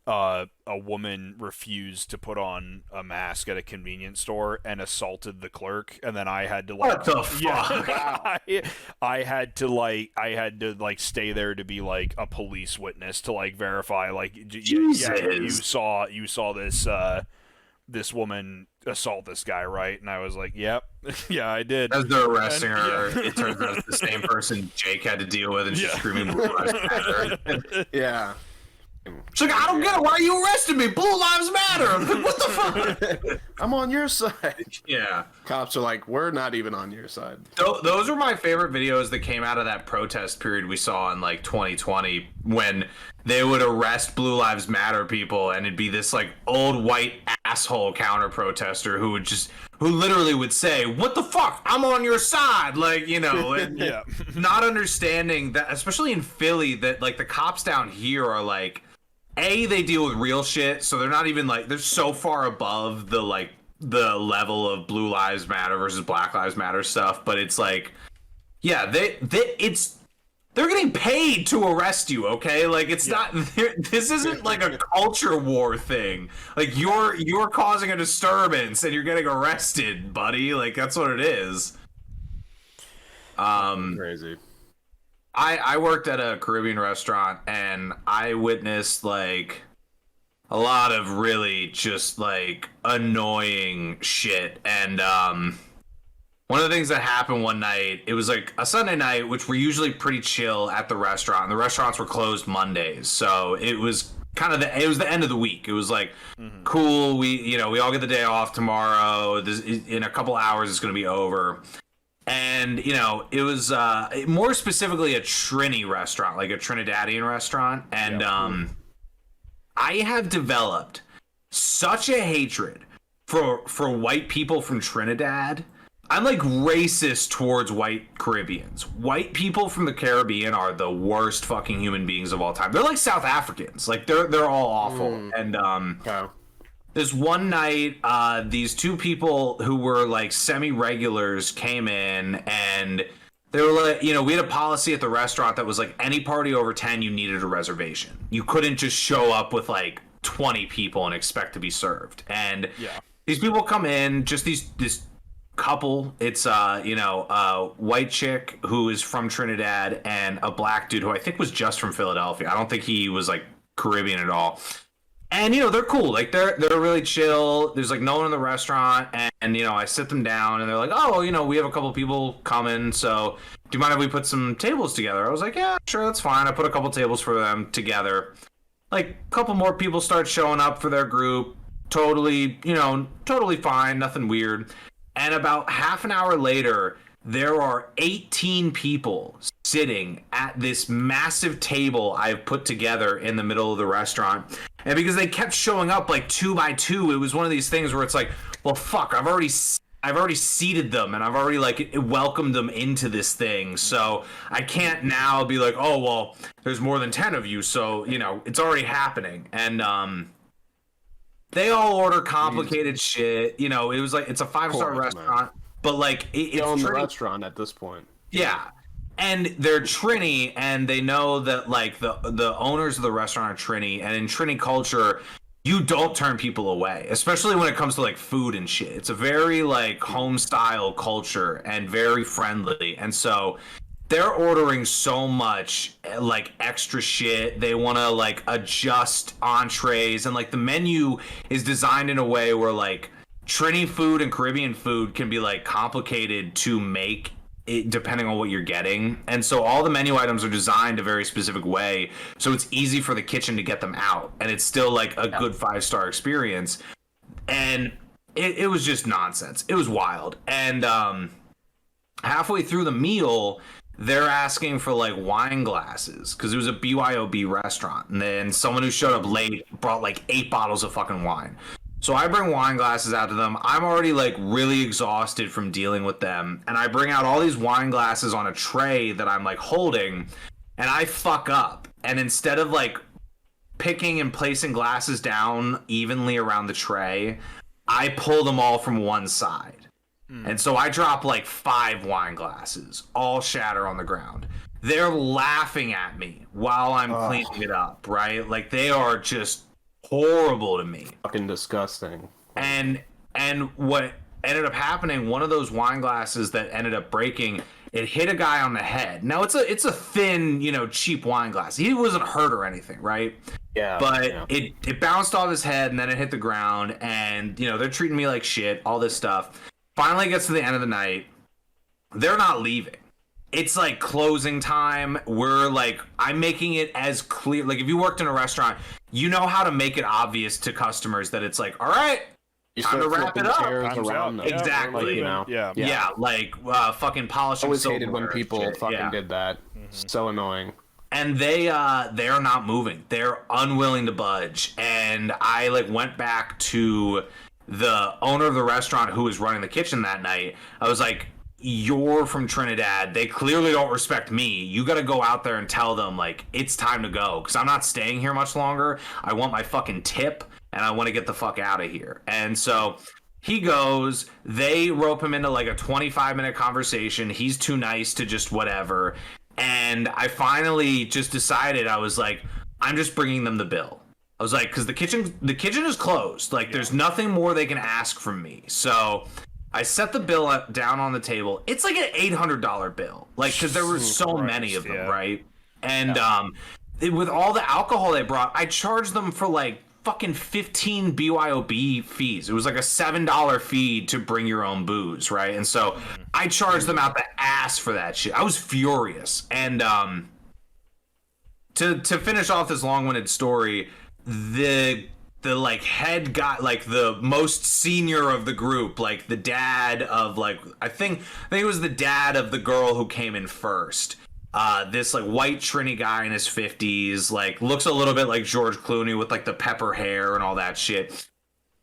a woman refused to put on a mask at a convenience store and assaulted the clerk, and then I had to what the fuck? Yeah, I had to stay there to be like a police witness to like verify you saw this woman assault this guy, right? And I was like, yep. Yeah, I did. As they're arresting her, it turns out it's the same person Jake had to deal with, and she's screaming Blue Lives Matter. Yeah. She's like, I don't get it. Why are you arresting me? Blue Lives Matter. I'm like, what the fuck? I'm on your side. Yeah. Cops are like, we're not even on your side. Those are my favorite videos that came out of that protest period we saw in like 2020 when they would arrest Blue Lives Matter people, and it'd be this like old white asshole counter protester who literally would say, what the fuck? I'm on your side. Like, and Yeah. not understanding that, especially in Philly, that like the cops down here are like, they deal with real shit, so they're not even like, they're so far above the level of Blue Lives Matter versus Black Lives Matter stuff, but it's like, yeah, they're getting paid to arrest you, okay? Like, it's not, this isn't like a culture war thing. Like, you're causing a disturbance and you're getting arrested, buddy. Like, that's what it is. Crazy. I worked at a Caribbean restaurant, and I witnessed like a lot of really just like annoying shit. And one of the things that happened one night, it was like a Sunday night, which we're usually pretty chill at the restaurant. The restaurants were closed Mondays, so it was kind of it was the end of the week. It was like, cool, we all get the day off tomorrow. In a couple hours, it's going to be over. And, it was more specifically a Trini restaurant, like a Trinidadian restaurant. And I have developed such a hatred for white people from Trinidad. I'm like racist towards white Caribbeans. White people from the Caribbean are the worst fucking human beings of all time. They're like South Africans. Like they're all awful. And this one night, these two people who were like semi-regulars came in, and they were like, we had a policy at the restaurant that was like, any party over 10, you needed a reservation. You couldn't just show up with like 20 people and expect to be served. And these people come in, just this couple. It's a white chick who is from Trinidad and a black dude who I think was just from Philadelphia. I don't think he was like Caribbean at all. And, they're cool. Like, they're really chill. There's, like, no one in the restaurant. And I sit them down, and they're like, oh, we have a couple people coming, so do you mind if we put some tables together? I was like, yeah, sure, that's fine. I put a couple tables for them together. Like, a couple more people start showing up for their group. Totally fine. Nothing weird. And about half an hour later, there are 18 people sitting at this massive table I've put together in the middle of the restaurant. And because they kept showing up like 2 by 2, it was one of these things where it's like, well, fuck, I've already seated them, and I've already like welcomed them into this thing. So I can't now be like, oh, well, there's more than 10 of you, so it's already happening. And they all order complicated shit. It was like, it's a 5-star restaurant, but like it's in the restaurant at this point. Yeah. And they're Trini, and they know that like the owners of the restaurant are Trini, and in Trini culture, you don't turn people away, especially when it comes to like food and shit. It's a very like home style culture and very friendly. And so they're ordering so much like extra shit. They want to like adjust entrees, and like the menu is designed in a way where like Trini food and Caribbean food can be like complicated to make it, depending on what you're getting. And so all the menu items are designed a very specific way, so it's easy for the kitchen to get them out, and it's still like a good 5-star experience. And it was just nonsense. It was wild. And halfway through the meal, they're asking for like wine glasses because it was a BYOB restaurant, and then someone who showed up late brought like 8 bottles of fucking wine. So I bring wine glasses out to them. I'm already like really exhausted from dealing with them, and I bring out all these wine glasses on a tray that I'm like holding, and I fuck up. And instead of like picking and placing glasses down evenly around the tray, I pull them all from one side. And so I drop like 5 wine glasses, all shatter on the ground. They're laughing at me while I'm cleaning it up, right? Like they are just horrible to me. Fucking disgusting. And what ended up happening, one of those wine glasses that ended up breaking, it hit a guy on the head. Now it's a thin, cheap wine glass. He wasn't hurt or anything, right? Yeah. But it bounced off his head and then it hit the ground, and they're treating me like shit, all this stuff. Finally gets to the end of the night. They're not leaving. It's like closing time. We're like, I'm making it as clear. Like if you worked in a restaurant, you know how to make it obvious to customers that it's like, all right, time to wrap it up. Around them. Exactly. Yeah. Like fucking polishing. I always hated when people fucking did that. So annoying. And they are not moving. They're unwilling to budge. And I like went back to the owner of the restaurant who was running the kitchen that night. I was like, you're from Trinidad. They clearly don't respect me. You got to go out there and tell them like it's time to go, because I'm not staying here much longer. I want my fucking tip and I want to get the fuck out of here. And so he goes, they rope him into like a 25-minute conversation. He's too nice to just whatever. And I finally just decided, I was like, I'm just bringing them the bill. I was like, because the kitchen is closed. Like, there's nothing more they can ask from me. So I set the bill down on the table. It's like an $800 bill. Like, because there were so many of them, right? And with all the alcohol they brought, I charged them for like fucking 15 BYOB fees. It was like a $7 fee to bring your own booze, right? And so I charged them out the ass for that shit. I was furious. And to finish off this long-winded story, the like head guy, like the most senior of the group, like the dad of like I think it was the dad of the girl who came in first. This like white Trini guy in his 50s, like looks a little bit like George Clooney with like the pepper hair and all that shit.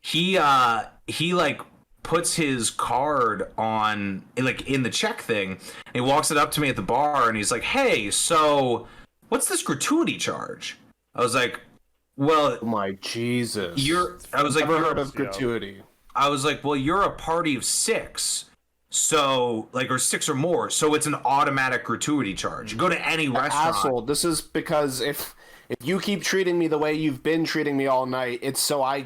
He like puts his card on like in the check thing, and he walks it up to me at the bar, and he's like, "Hey, so what's this gratuity charge?" I was like, "Well, oh my Jesus, I was like, never heard of gratuity." I was like, "Well, you're a party of 6." So, like, or 6 or more, so it's an automatic gratuity charge. You go to any restaurant. Asshole, this is because if you keep treating me the way you've been treating me all night, it's so I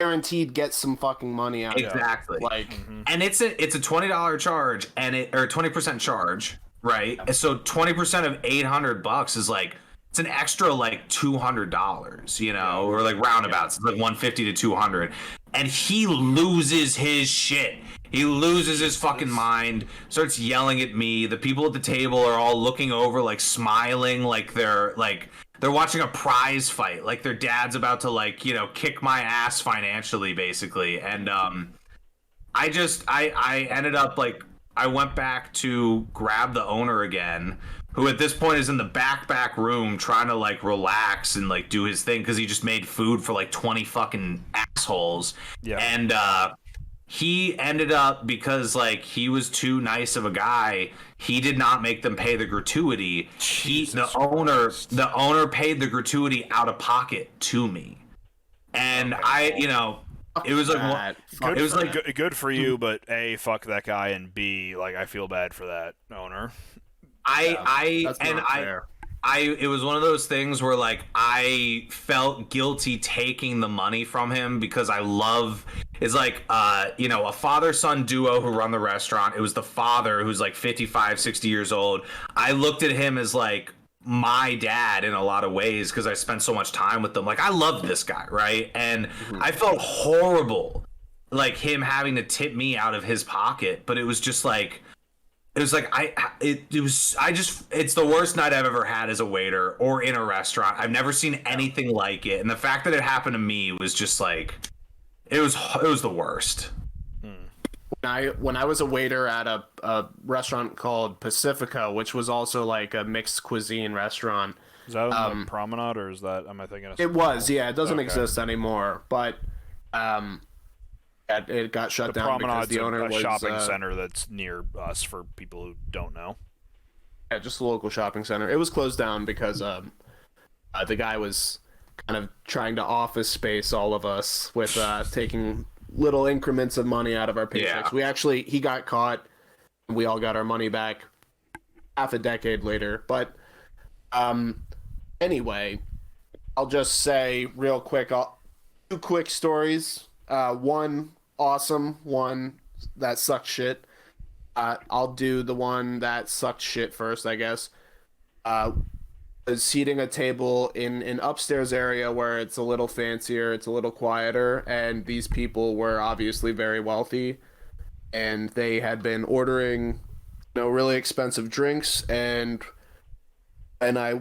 guaranteed get some fucking money out. Exactly. Like, and it's a $20 charge, and or 20% charge, right? And so 20% of $800 is like, it's an extra like $200, or like roundabouts, it's like $150 to $200, and he loses his shit. He loses his fucking mind, starts yelling at me. The people at the table are all looking over, like smiling, like they're watching a prize fight, like their dad's about to like, kick my ass financially, basically. And I ended up like, I went back to grab the owner again, who at this point is in the back room trying to like relax and like do his thing because he just made food for like 20 fucking assholes. Yeah. And he ended up, because like he was too nice of a guy, he did not make them pay the gratuity. The owner paid the gratuity out of pocket to me. And it was like good for you, but A, fuck that guy, and B, like I feel bad for that owner. It was one of those things where like I felt guilty taking the money from him because it's like a father-son duo who run the restaurant. It was the father who's like 55, 60 years old. I looked at him as like my dad in a lot of ways because I spent so much time with them. Like I loved this guy, right? And I felt horrible like him having to tip me out of his pocket, but it was just like it's the worst night I've ever had as a waiter or in a restaurant. I've never seen anything like it. And the fact that it happened to me was just like, it was the worst. when I was a waiter at a restaurant called Pacifica, which was also like a mixed cuisine restaurant. Is that on the Promenade, or is that? Am I thinking of it was, yeah. It doesn't Okay. exist anymore, but it got shut down because Promenade's the owner a was shopping center that's near us for people who don't know. yeah, just a local shopping center. It was closed down because the guy was kind of trying to office space all of us with taking little increments of money out of our paychecks. Yeah. He got caught, and we all got our money back half a decade later. But anyway, I'll just say real quick, two quick stories. One awesome, one that sucked shit. I'll do the one that sucked shit first, I guess. Was seating a table in an upstairs area where it's a little fancier, it's a little quieter, and these people were obviously very wealthy, and they had been ordering, really expensive drinks, and I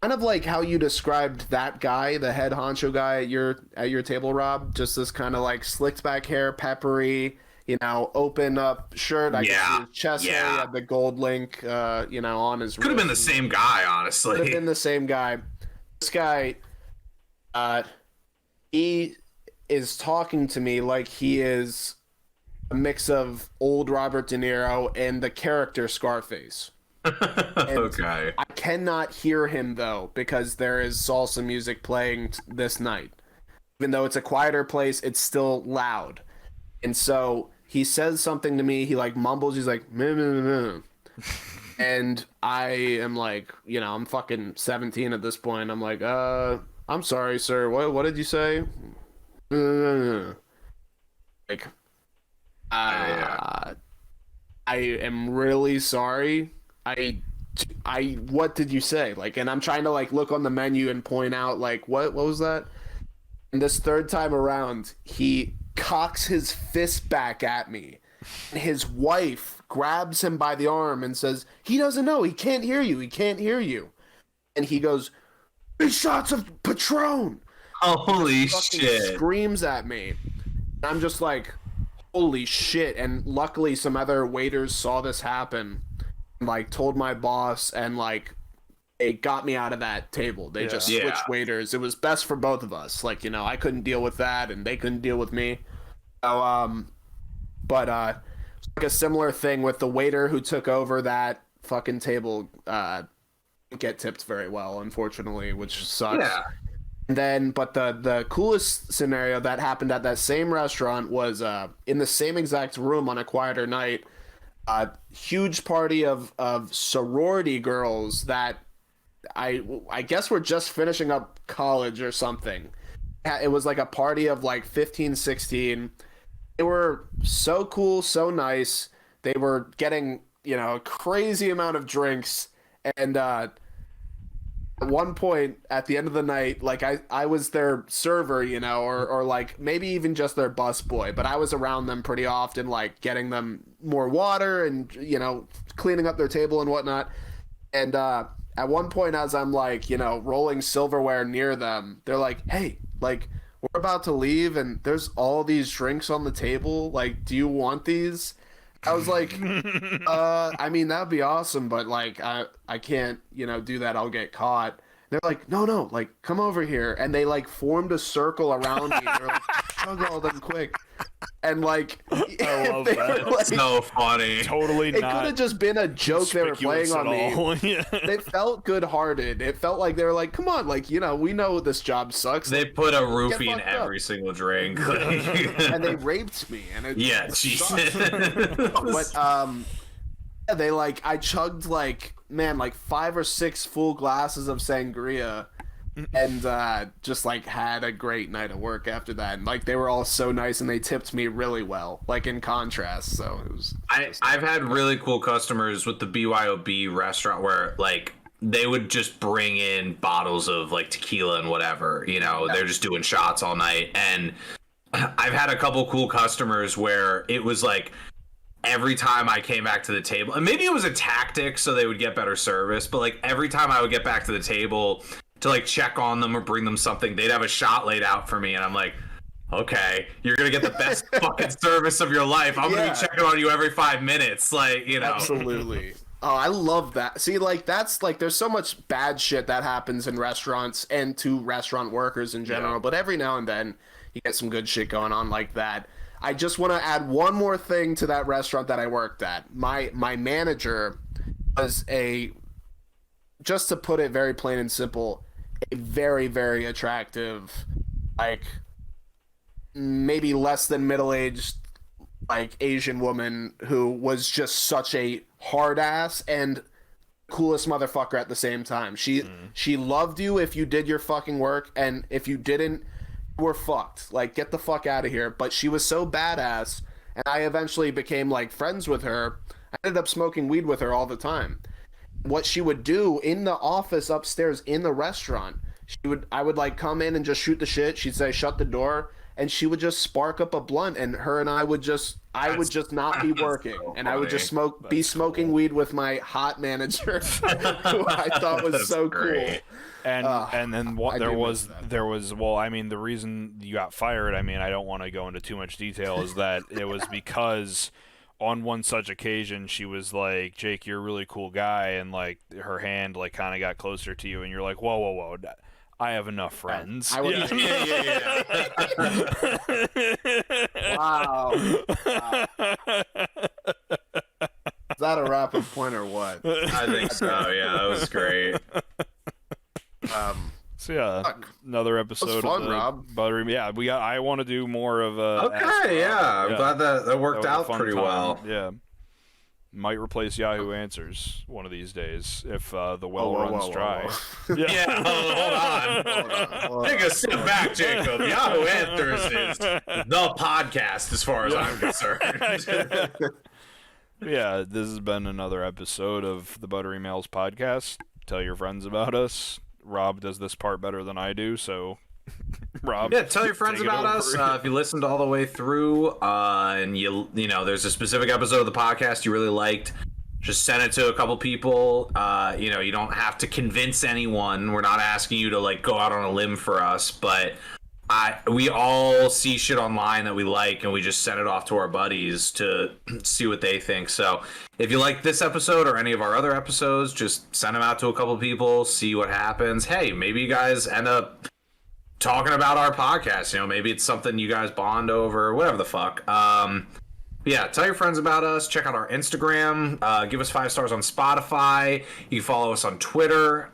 kind of like how you described that guy, the head honcho guy at your table, Rob. Just this kind of like slicked back hair, peppery, open up shirt. I could see his chest hair. He had the gold link, on his. Could have been the same guy, honestly. Could have been the same guy. This guy, he is talking to me like he is a mix of old Robert De Niro and the character Scarface. Okay. I cannot hear him though because there is salsa music playing this night. Even though it's a quieter place, it's still loud. And so he says something to me. He like mumbles. He's like, meh, meh, meh. And I am like, I'm fucking 17 at this point. I'm like, I'm sorry, sir. What did you say? Like, I am really sorry. What did you say? Like, and I'm trying to like look on the menu and point out like, what was that? And this third time around, he cocks his fist back at me. And his wife grabs him by the arm and says, he doesn't know. He can't hear you. He can't hear you. And he goes, 3 shots of Patron. Holy Fucking shit. screams at me. And I'm just like, holy shit. And luckily some other waiters saw this happen and like told my boss, and like it got me out of that table. They just switched waiters. It was best for both of us. Like, I couldn't deal with that and they couldn't deal with me. So but it's like a similar thing with the waiter who took over that fucking table. Didn't get tipped very well, unfortunately, which sucks. Yeah. And then, but the coolest scenario that happened at that same restaurant was in the same exact room on a quieter night. A huge party of sorority girls that I guess were just finishing up college or something. It was like a party of like 15, 16. They were so cool, so nice. They were getting, a crazy amount of drinks. And at one point at the end of the night, like I was their server, or like maybe even just their bus boy, but I was around them pretty often, like getting them more water and, cleaning up their table and whatnot. And at one point, as I'm like, rolling silverware near them, they're like, hey, like, we're about to leave and there's all these drinks on the table. Like, do you want these? I was like, I mean, that'd be awesome, but like, I can't, do that. I'll get caught. They're like, no, like, come over here. And they like formed a circle around me. They're like, chug all them quick. And like, I love that. like, So funny. Totally it not. could have just been a joke they were playing on me. Yeah. They felt good-hearted. It felt like they were like, come on, like, we know this job sucks. They put a roofie in fucked up. every single drink. And they raped me. And it Jesus. But yeah, they like, I chugged like 5 or 6 full glasses of sangria, and just like had a great night of work after that. And like, they were all so nice and they tipped me really well, like in contrast. So it was. I've had really cool customers with the BYOB restaurant where like they would just bring in bottles of like tequila and whatever, they're just doing shots all night. And I've had a couple cool customers where it was like, every time I came back to the table, and maybe it was a tactic so they would get better service, but like every time I would get back to the table to like check on them or bring them something, they'd have a shot laid out for me, and I'm like, okay, you're gonna get the best fucking service of your life. I'm gonna be checking on you every 5 minutes, like, you know. Absolutely. Oh, I love that. See, like, that's like, there's so much bad shit that happens in restaurants and to restaurant workers in general, but every now and then you get some good shit going on like that. I just want to add one more thing to that restaurant that I worked at. My manager was just to put it very plain and simple, a very, very attractive, like, maybe less than middle-aged, like, Asian woman who was just such a hard ass and coolest motherfucker at the same time. She loved you if you did your fucking work, and if you didn't, you were fucked. Like, get the fuck out of here. But she was so badass, and I eventually became, like, friends with her. I ended up smoking weed with her all the time. What she would do in the office upstairs in the restaurant, I would like come in and just shoot the shit. She'd say shut the door, and she would just spark up a blunt, and her and I would just not be working, so and I would just funny. smoking weed with my hot manager, who I thought was so great. cool. And then what there was well, I mean, the reason you got fired, I mean, I don't want to go into too much detail, is that it was because on one such occasion she was like, Jake, you're a really cool guy, and like her hand like kind of got closer to you, and you're like, whoa, I have enough friends. Yeah. Wow. Is that a rapid point or what? I think so. Yeah, that was great. So yeah, another episode fun, of Rob. Buttery. Yeah, I want to do more of Okay, yeah, I'm glad that worked That was a out fun pretty time. well. Yeah, might replace Yahoo Answers one of these days if the well runs dry. Yeah, hold on. Take a sit back, Jacob. Yahoo Answers is the podcast as far as I'm concerned. Yeah, this has been another episode of the Buttery Males podcast. Tell your friends about us. Rob does this part better than I do, so Rob. Yeah, tell your friends take it about over. us. If you listened all the way through, and you know, there's a specific episode of the podcast you really liked, just send it to a couple people. You know, you don't have to convince anyone. We're not asking you to like go out on a limb for us, but we all see shit online that we like, and we just send it off to our buddies to see what they think. So if you like this episode or any of our other episodes, just send them out to a couple people, see what happens. Hey, maybe you guys end up talking about our podcast. You know, maybe it's something you guys bond over, whatever the fuck. Yeah, tell your friends about us. Check out our Instagram. Give us 5 stars on Spotify. You can follow us on Twitter.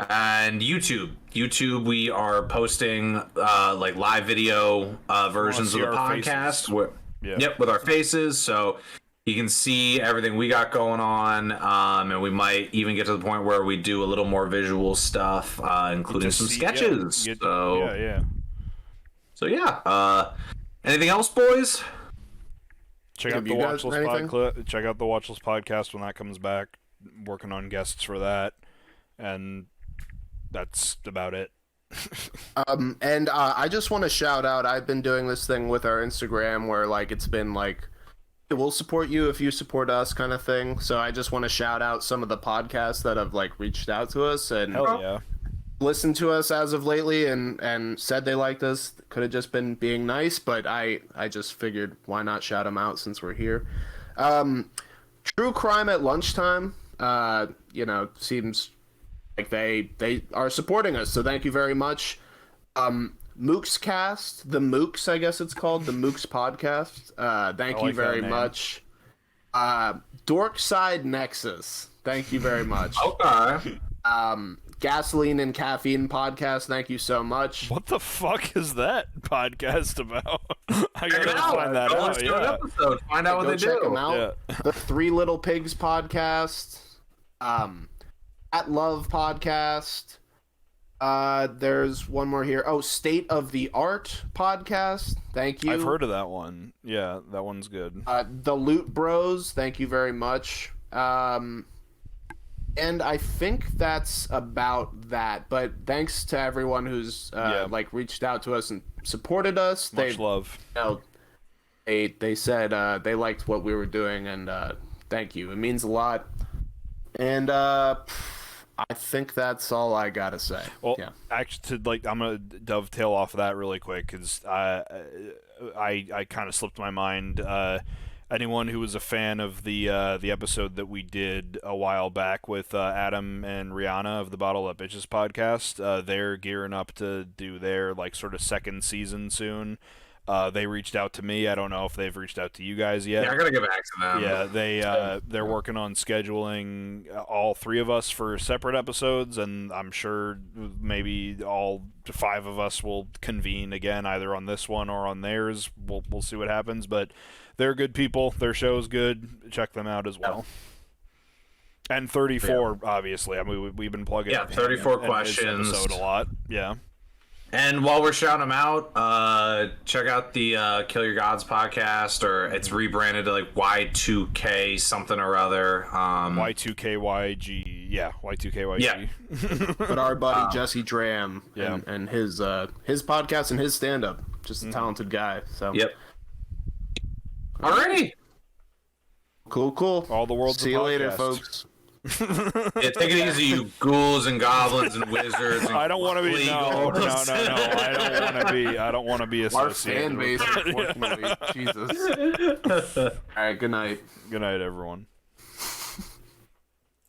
And YouTube, we are posting like live video versions of the podcast. Yep, with our faces, so you can see everything we got going on, and we might even get to the point where we do a little more visual stuff, including some sketches. So yeah. Anything else, boys? Check out the Watchless podcast when that comes back. Working on guests for that, and that's about it. And I just want to shout out, I've been doing this thing with our Instagram where like it's been like, we'll support you if you support us kind of thing. So I just want to shout out some of the podcasts that have like reached out to us and listened to us as of lately and said they liked us. Could have just been being nice, but I just figured why not shout them out since we're here. True Crime at Lunchtime, you know, seems like they are supporting us, so thank you very much. Mooks Cast, the Mooks, I guess it's called, the Mooks Podcast. Thank you very much. Dorkside Nexus, thank you very much. Okay. Gasoline and Caffeine Podcast, thank you so much. What the fuck is that podcast about? I gotta out. find that Go out. listen to an episode. Find out what they check do. them out. Yeah. The Three Little Pigs Podcast. At Love Podcast. There's one more here. Oh, State of the Art Podcast. Thank you. I've heard of that one. Yeah, that one's good. The Loot Bros. Thank you very much. And I think that's about that. But thanks to everyone who's like reached out to us and supported us. Much love. You know, they said they liked what we were doing, and thank you. It means a lot. And I think that's all I gotta say. Well, Yeah. actually, I'm gonna dovetail off of that really quick because I kind of slipped my mind. Anyone who was a fan of the episode that we did a while back with Adam and Rihanna of the Bottle Up Bitches podcast, they're gearing up to do their like sort of second season soon. They reached out to me. I don't know if they've reached out to you guys yet. Yeah, I gotta get back to them. Yeah, they're working on scheduling all three of us for separate episodes, and I'm sure maybe all 5 of us will convene again, either on this one or on theirs. We'll see what happens, but they're good people. Their show's good. Check them out as well. And 34, obviously. I mean, we've been plugging. 34 questions. Episode a lot. Yeah. And while we're shouting them out, check out the Kill Your Gods podcast, or it's rebranded to like Y2K something or other. Y2KYG. Yeah, Y2KYG. Yeah. But our buddy Jesse Dram and his podcast and his stand-up, just a talented guy. So Yep. Alrighty. Cool. All the world's See a you podcast. later, folks. Yeah, take it easy, you ghouls and goblins and wizards. And I don't want to be. No. I don't want to be Our associated. fan base, unfortunately. Jesus. All right, good night. Good night, everyone.